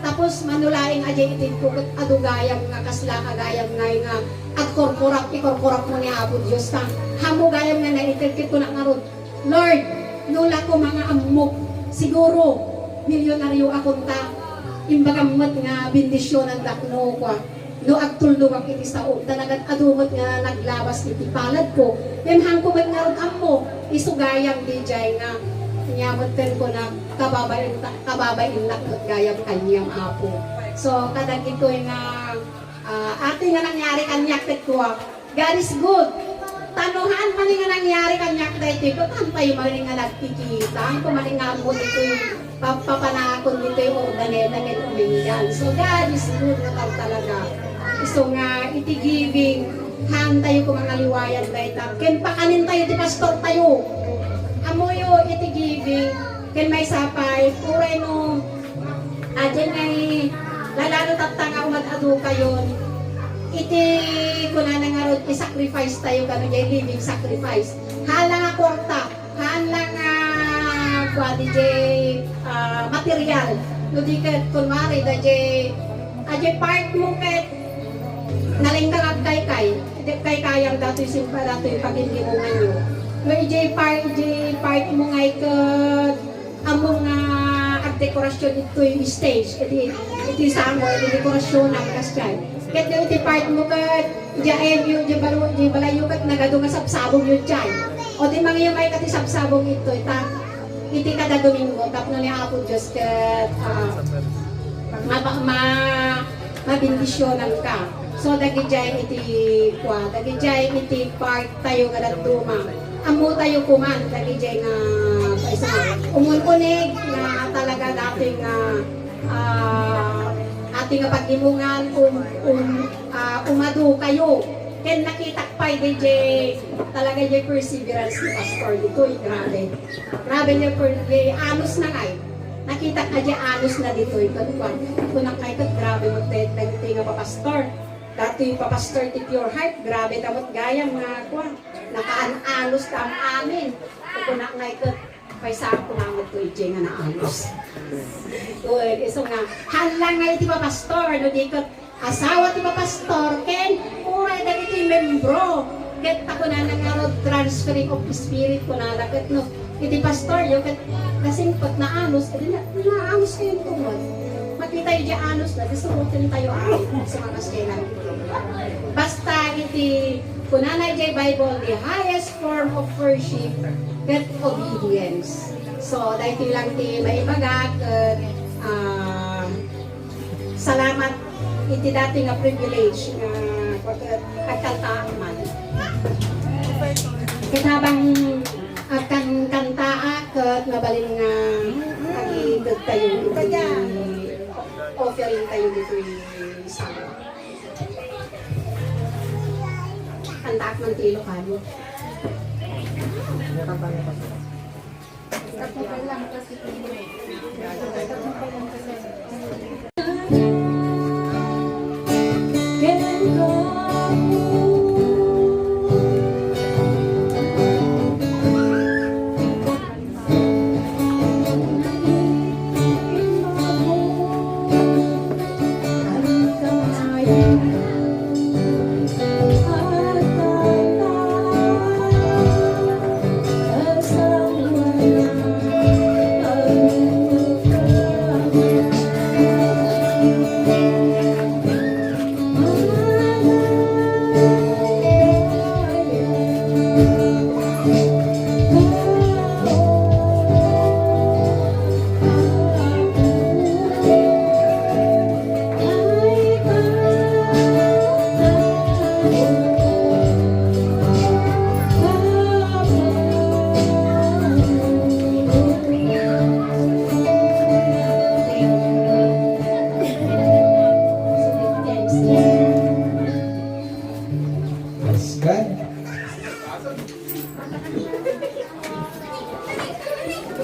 Tapos manulaing ajay itid ko ket adugayam nga kasla kagayam nga agkorkorap ikorkorap mo ni Apo Dios ta. Hamo gayam nga naitid ket ko na ngarod. Lord, nula ko mga amok. Siguro milyonaryo akong ta. Imbagamot nga bendisyon ang dakno ko. No agtuldo ang iti sao. Talagang adumot nga naglabas iti palad ko. Memhang ko nga amo. Isugayang di jay nga. Nyamot ko na kababain lakot gayam kanyang Apo. So kadag ito nga ating nga nangyari kanyak ko. God is good. Tanuhan man nga nangyari kanyak dito ko tayo man nga nagkikita ko man nga mo dito papanakon dito yung organeta ng umingan. So God is good na talaga. So nga iti giving han tayo ko mga liwayan dito. Ken pakanin tayo ti pastor tayo. Amoyo iti giving ken may sapay puray no adyan ngay lalalo tatanga umad-adu kayon. Iti kuna nga rod i-sacrifice tayo kano jay living sacrifice. Hala nga kwarta, hala nga kwadi jay material. No di ket kunwari da jay part mo ket nalingkang kay kayang datoy simpa datoy pagindingungan nyo. No jay part mo ngay ket among nga agdekorasyon ito yung stage. Iti samo, iti dekorasyon ang kaskay. Ket iti part mo ket diyan yung di balayo ket nagado nga sabsabong yun diyan. O di mga yung may kati sabsabong ito iti kada Domingo tapno ni Apo Dios ket mabindisyonan ka. So dagi diyan iti part tayo nga duma. Amo tayo kuman dagi diyan nga paisa. Umununig na talaga dating ating paghimungan umadu kayo. Ken nakita pa DJ talaga yung perseverance ni Pastor dito. Grabe. Grabe niya anos na ngay. Nakita ka dyan anos na dito. Kung nakay ka, grabe mo tinga pa Pastor. Dati yung pa-Pastor tip your heart. Grabe tamot gayam nga kwa. Nakaan-anos ka ang amin. Kung nakay ka, paisa ako naman ito ije nga naanos. So nga, halang nga iti pa Pastor. No, di ka asawa ti pa Pastor. Ken, uray na iti membro. Ket ako na nangarod transferring of spirit ko na lagat no. Iti Pastor, yung kasingpot na anos, naanos kayong tungod. Makita yung dyan anos na, disurutin tayo sa mga kaskailan. Basta iti, kunanay dyan Bible, the highest form of worship, ket obedience. So, dahil lang ti maibagak, salamat iti dati nga privilege nga pagkantaan man. Kinabang akan kantaa ket mabalin nga agigod tayo offering tayo dito sa kantaak man ti Ilocano.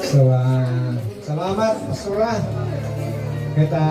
So, salamat, Pastora. Kita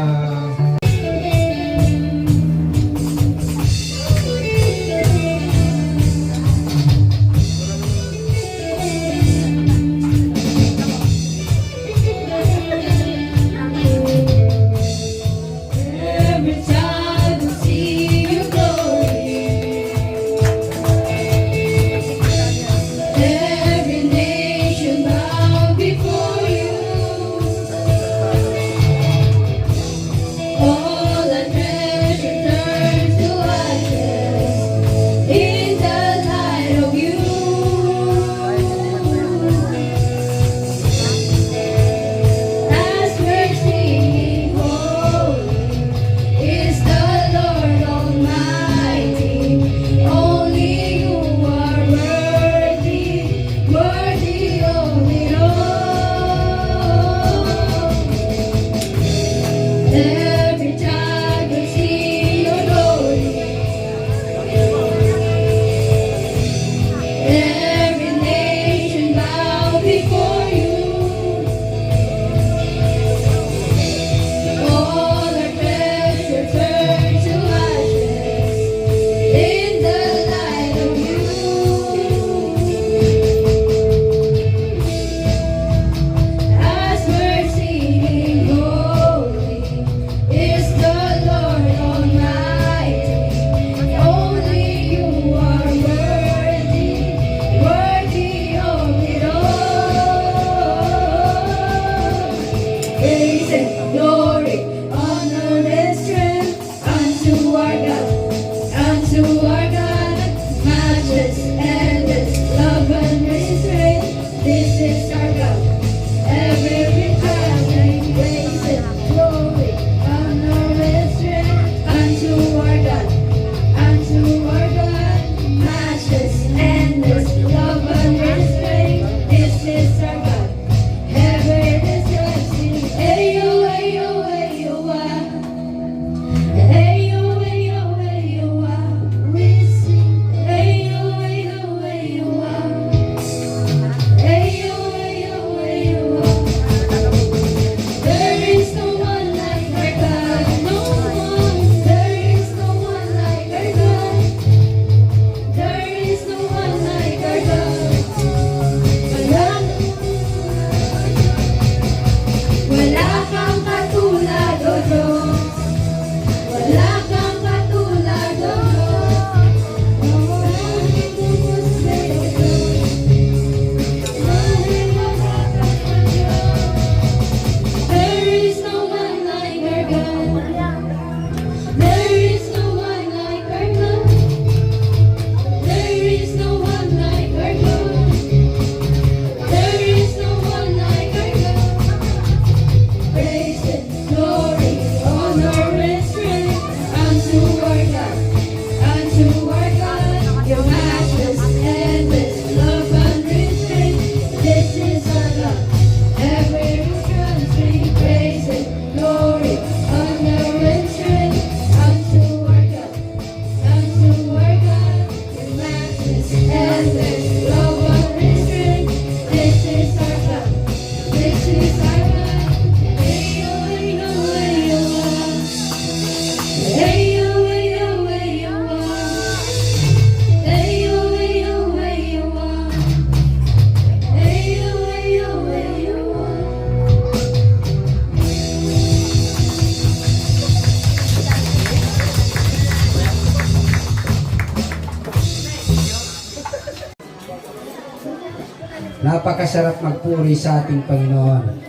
napakasarap magpuri sa ating Panginoon.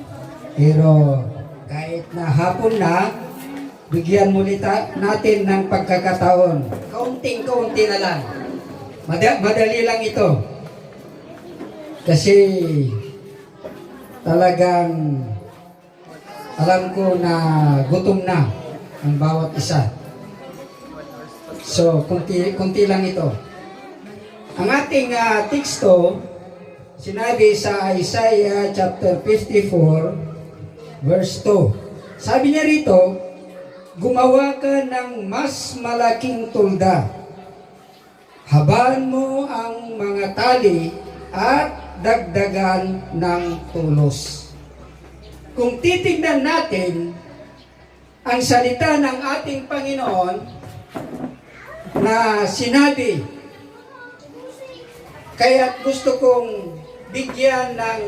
Pero kahit na hapon na, bigyan muli natin ng pagkakataon. Kaunting-kaunti na lang. Madali lang ito. Kasi talagang alam ko na gutom na ang bawat isa. So, kunti lang ito. Ang ating teksto, sinabi sa Isaiah chapter 54, verse 2. Sabi niya rito, gumawa ka ng mas malaking tulda. Habahan mo ang mga tali at dagdagan ng tulos. Kung titignan natin ang salita ng ating Panginoon na sinabi, kaya gusto kong bigyan ng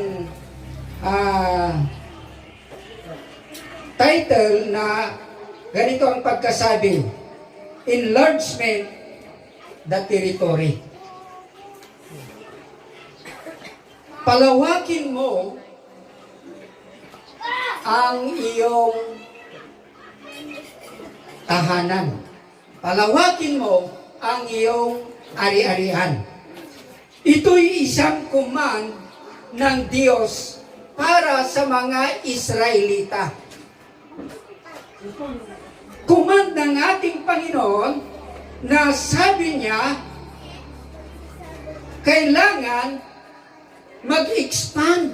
title na ganito ang pagkasabi, Enlargement the Territory. Palawakin mo ang iyong tahanan. Palawakin mo ang iyong ari-arian. Ito'y isang command ng Diyos para sa mga Israelita. Command ng ating Panginoon na sabi niya, kailangan mag-expand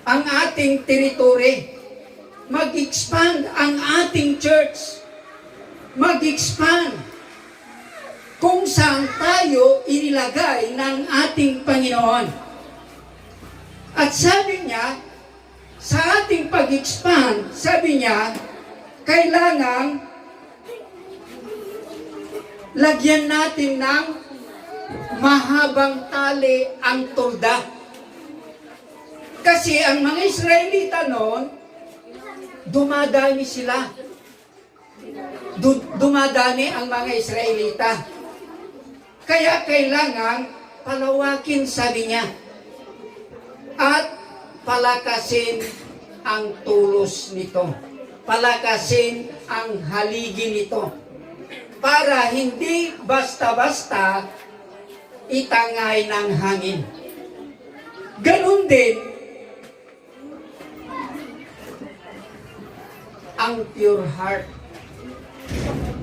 ang ating territory. Mag-expand ang ating church. Mag-expand kung saan tayo inilagay ng ating Panginoon. At sabi niya, sa ating pag-expand, sabi niya, kailangan lagyan natin ng mahabang tali ang tulda. Kasi ang mga Israelita noon, dumadami sila. Dumadami ang mga Israelita. Kaya kailangan palawakin, sabi niya. At palakasin ang tulos nito. Palakasin ang haligi nito. Para hindi basta-basta itangay ng hangin. Ganun din ang pure heart.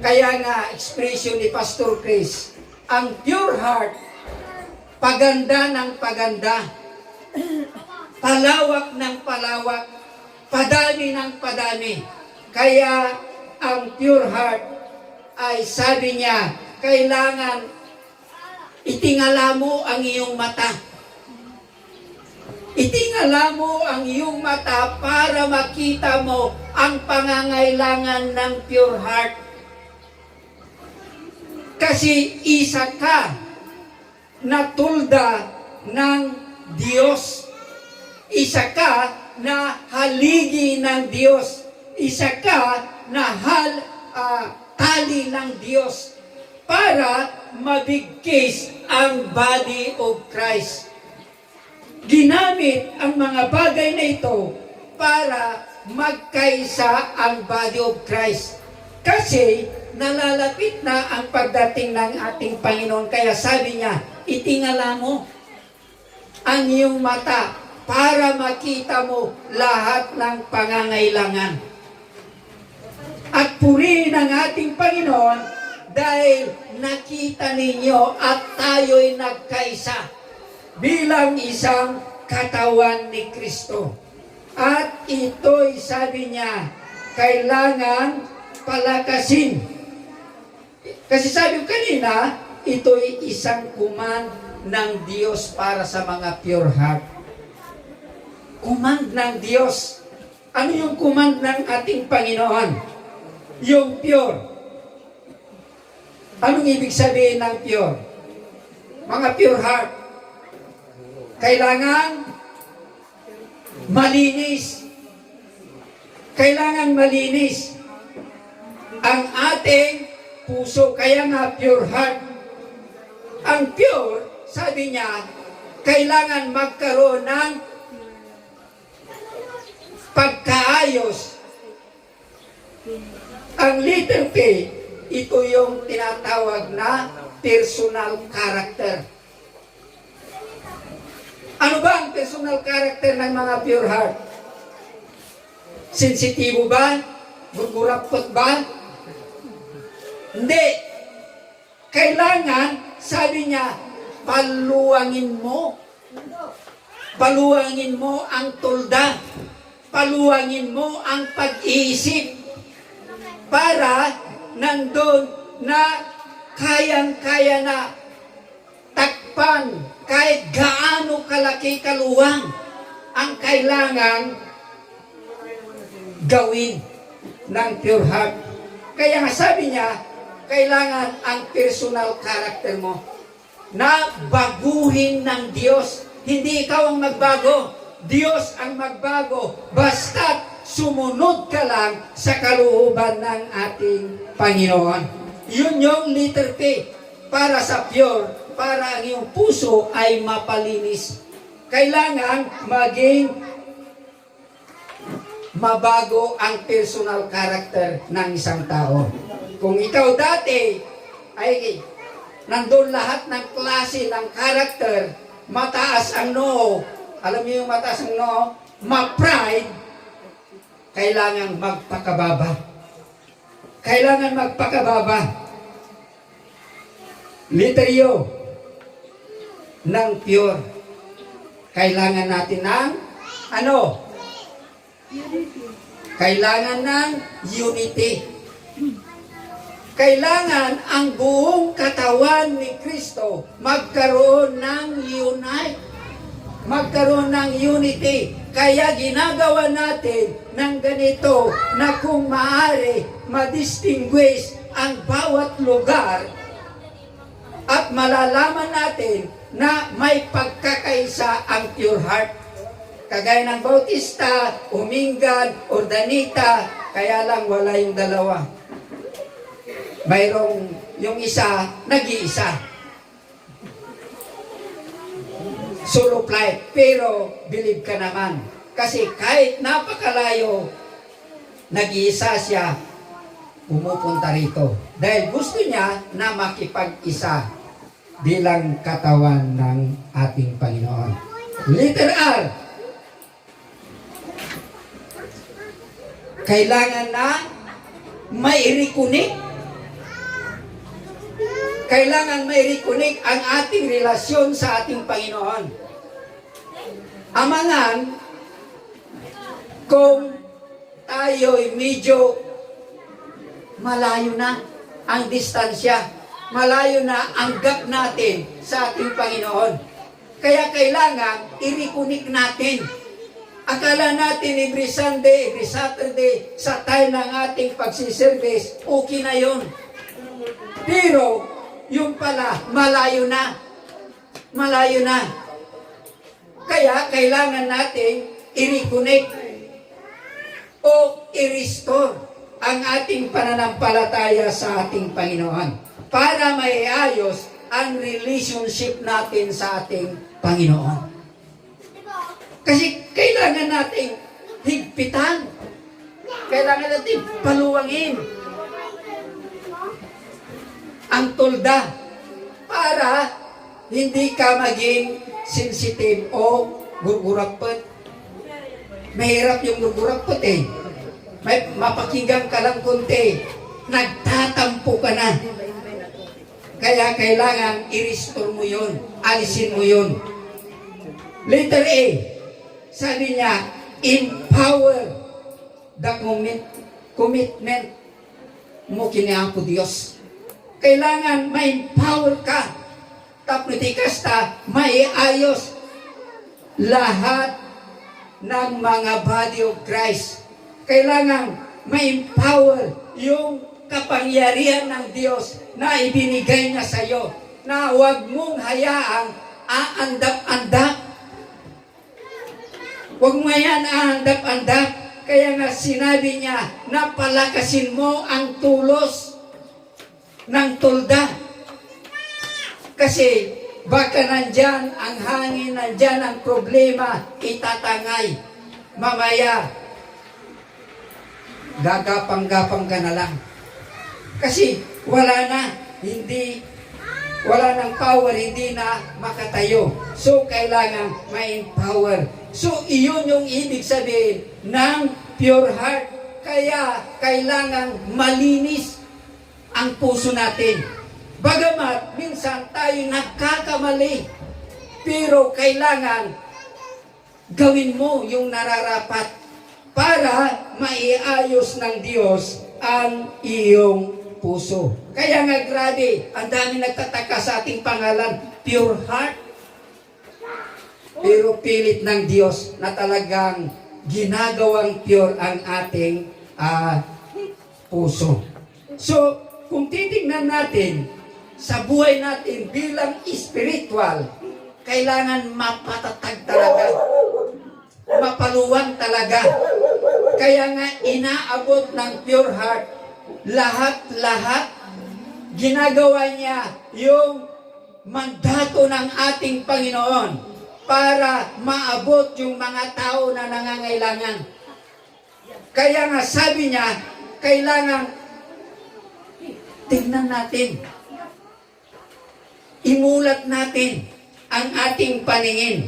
Kaya nga, expression ni Pastor Chris, ang pure heart, paganda ng paganda, palawak ng palawak, padami ng padami. Kaya ang pure heart ay sabi niya, kailangan itingala mo ang iyong mata. Itingala mo ang iyong mata para makita mo ang pangangailangan ng pure heart. Kasi isa ka na tulda ng Diyos. Isa ka na haligi ng Diyos. Isa ka na tali ng Diyos para mabigkis ang body of Christ. Ginamit ang mga bagay na ito para magkaisa ang body of Christ. Kasi nalalapit na ang pagdating ng ating Panginoon. Kaya sabi niya, itingala mo ang iyong mata para makita mo lahat ng pangangailangan. At purihin ang ating Panginoon dahil nakita ninyo at tayo'y nagkaisa bilang isang katawan ni Kristo. At ito'y sabi niya, kailangan palakasin. Kasi sabi ko kanina, ito'y isang command ng Diyos para sa mga pure heart. Command ng Diyos. Ano yung command ng ating Panginoon? Yung pure. Anong ibig sabihin ng pure? Mga pure heart. Kailangan malinis. Kailangan malinis ang ating puso. Kaya nga pure heart. Ang pure, sabi niya, kailangan magkaroon ng pagkaayos. Ang letter P, ito yung tinatawag na personal character. Ano ba ang personal character ng mga pure heart? Sensitibo ba? Gugurapot ba? Hindi. Kailangan, sabi niya, paluwangin mo. Paluwangin mo ang tulda. Paluwangin mo ang pag-iisip. Para nandun na kayang-kaya na takpan kahit gaano kalaki kaluwang ang kailangan gawin ng pure heart. Kaya nga sabi niya, kailangan ang personal character mo na baguhin ng Diyos. Hindi ikaw ang magbago, Diyos ang magbago. Basta't sumunod ka lang sa kalooban ng ating Panginoon. Yun yung letter P para sa pure, para ang iyong puso ay mapalinis. Kailangan maging mabago ang personal character ng isang tao. Kung ikaw dati ay nandun lahat ng klase ng character, mataas ang noo, alam niyo yung mataas ang noo, ma-pride, kailangan magpakababa. Kailangan magpakababa. Literyo ng pure. Kailangan natin ng ano? Kailangan ng unity. Kailangan ang buong katawan ni Kristo magkaroon ng unite. Magkaroon ng unity. Kaya ginagawa natin ng ganito na kung maaari madistinguish ang bawat lugar at malalaman natin na may pagkakaisa ang pure heart. Kagaya ng Bautista, Umingan, Ordanita, kaya lang wala yung dalawa. Mayroong yung isa, nag-iisa. Solo flight, pero believe ka naman. Kasi kahit napakalayo, nag-iisa siya, pumupunta rito. Dahil gusto niya na makipag-isa bilang katawan ng ating Panginoon. Letter R. Kailangan na mai-reconnect. Kailangan mai-reconnect ang ating relasyon sa ating Panginoon. Amangan, kung tayo'y medyo malayo na ang distansya, malayo na ang gap natin sa ating Panginoon. Kaya kailangan i-reconnect natin. Akala natin every Sunday, every Saturday, sa time ng ating pagsiservice, okay na yun. Pero, yung pala, malayo na. Malayo na. Kaya, kailangan natin i-reconnect o i-restore ang ating pananampalataya sa ating Panginoon para maiayos ang relationship natin sa ating Panginoon. Kasi kailangan natin higpitan. Kailangan natin paluwangin ang tulda para hindi ka maging sensitive o gurgurapot. Mahirap yung gurgurapot eh. May mapakinggan ka lang konti, nagtatampo ka na. Kaya kailangan i-restore mo yun, alisin mo yun. Letter A, sabi niya, empower the commitment mo kiniang ko Diyos. Kailangan ma-empower ka. Tapos may ayos lahat ng mga body of Christ. Kailangan ma-empower yung kapangyarihan ng Diyos na ibinigay niya sa iyo. Na huwag mong hayaang aandap-andap. Huwag mo yan aandap-andap. Kaya nga sinabi niya na palakasin mo ang tulos ng tulda. Kasi Baka nandyan ang hangin, nandyan ang problema, itatangay. Mamaya, gagapang-gapang ka na lang. Kasi wala na, wala ng power, hindi na makatayo. So, kailangan ma-empower. So, iyon yung ibig sabihin ng pure heart. Kaya, kailangan malinis ang puso natin. Bagamat, minsan tayo nagkakamali. Pero, kailangan gawin mo yung nararapat para maiayos ng Diyos ang iyong puso. Kaya nga grabe, ang dami nagtataka sa ating pangalan, pure heart. Pero pilit ng Diyos na talagang ginagawang pure ang ating puso. So, kung titignan natin sa buhay natin bilang spiritual, kailangan mapatatag talaga. Mapaluwang talaga. Kaya nga inaabot ng pure heart, lahat-lahat, ginagawa niya yung mandato ng ating Panginoon para maabot yung mga tao na nangangailangan. Kaya nga sabi niya, kailangan tingnan natin, imulat natin ang ating paningin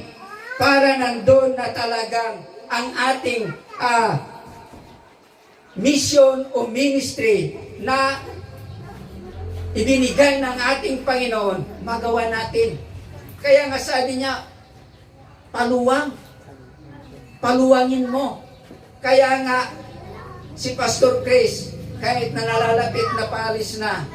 para nandun na talagang ang ating mission o ministry na ibinigay ng ating Panginoon, magawa natin. Kaya nga sabi niya, paluwangin mo. Kaya nga, si Pastor Chris, kahit na nalalapit na paalis na,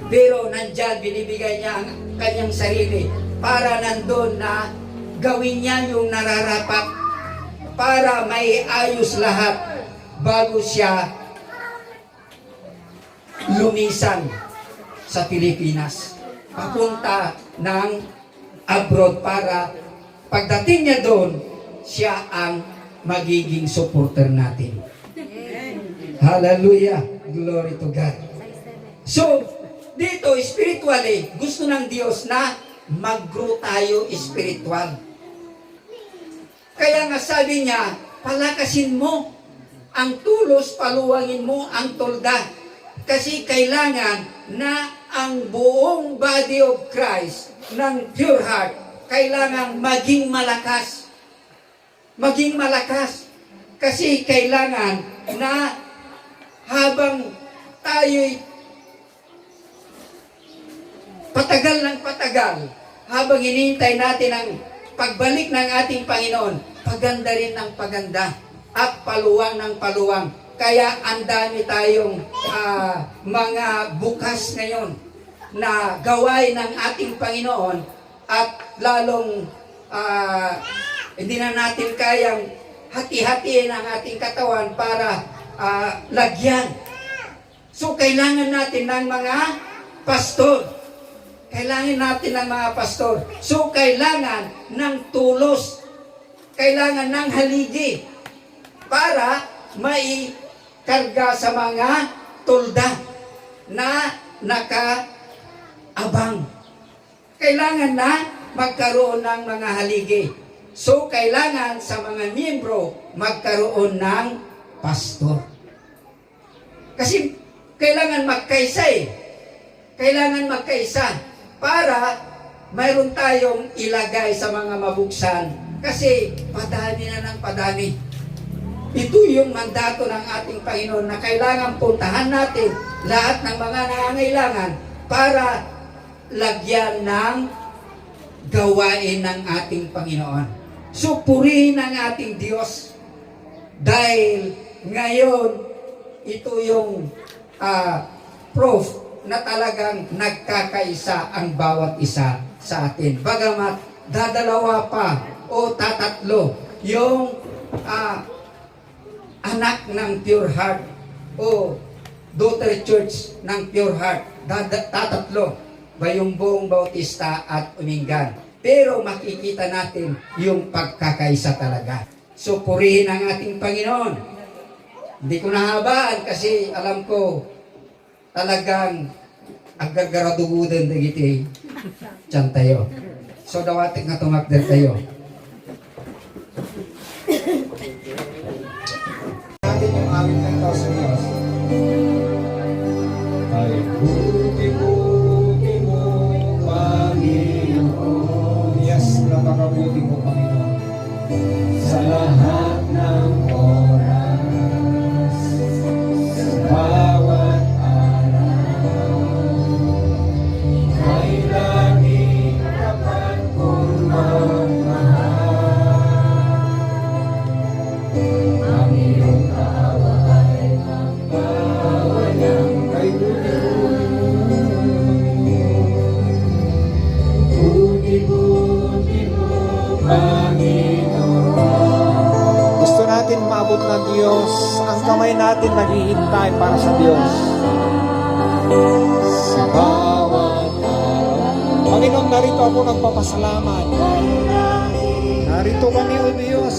pero nandyan, binibigay niya ang kanyang sarili para nandun na gawin niya yung nararapat para may ayos lahat bago siya lumisan sa Pilipinas. Papunta ng abroad para pagdating niya doon, siya ang magiging supporter natin. Hallelujah! Glory to God. So, dito, spiritually, gusto ng Diyos na mag-grow tayo spiritual. Kaya nga sabi niya, palakasin mo ang tulos, paluwangin mo ang tolda. Kasi kailangan na ang buong body of Christ ng pure heart, kailangan maging malakas. Maging malakas. Kasi kailangan na habang tayo'y patagal ng patagal, habang hinihintay natin ang pagbalik ng ating Panginoon, paganda rin ng paganda at paluwang ng paluwang. Kaya ang dami tayong mga bukas ngayon na gawain ng ating Panginoon at lalong hindi na natin kayang hati-hatiin ang ating katawan para lagyan. So kailangan natin ng mga pastor. Kailangan natin ng mga pastor. So kailangan ng tulos. Kailangan ng haligi para maikarga sa mga tulda na nakaabang. Kailangan na magkaroon ng mga haligi. So, kailangan sa mga miyembro magkaroon ng pastor. Kasi kailangan magkaisa eh. Kailangan magkaisa para mayroon tayong ilagay sa mga mabuksan. Kasi padami na ng padami. Ito yung mandato ng ating Panginoon na kailangan puntahan natin lahat ng mga nangangailangan para lagyan ng gawain ng ating Panginoon. So, purihin ang ating Diyos dahil ngayon ito yung proof na talagang nagkakaisa ang bawat isa sa atin. Bagamat dadalawa pa o tatatlo yung anak ng pure heart o daughter church ng pure heart, tatatlo, Bayumbong, Bautista at Umingan. Pero makikita natin yung pagkakaisa talaga. So purihin ang ating Panginoon. Hindi ko nahabaan kasi alam ko talagang ang gagaradugudan dagiti tiyan tayo. So dawatik nga tumakder tayo. Natin yung aming kanta sa Diyos. Ay buti-buti mo, Panginoon. Yes, napakabuti mo, Panginoon. Sa lahat ng oras, sa bawat araw, ay laging dapat kong magmahal. Ang iyong tawa ay magpawalang kay buti-buti mo, Panginoon. Gusto natin maabot ng Diyos. Ang kamay natin naghihintay para sa Diyos. Sa bawat araw, Panginoon, narito ako nagpapasalamat. Narito kami, O Diyos.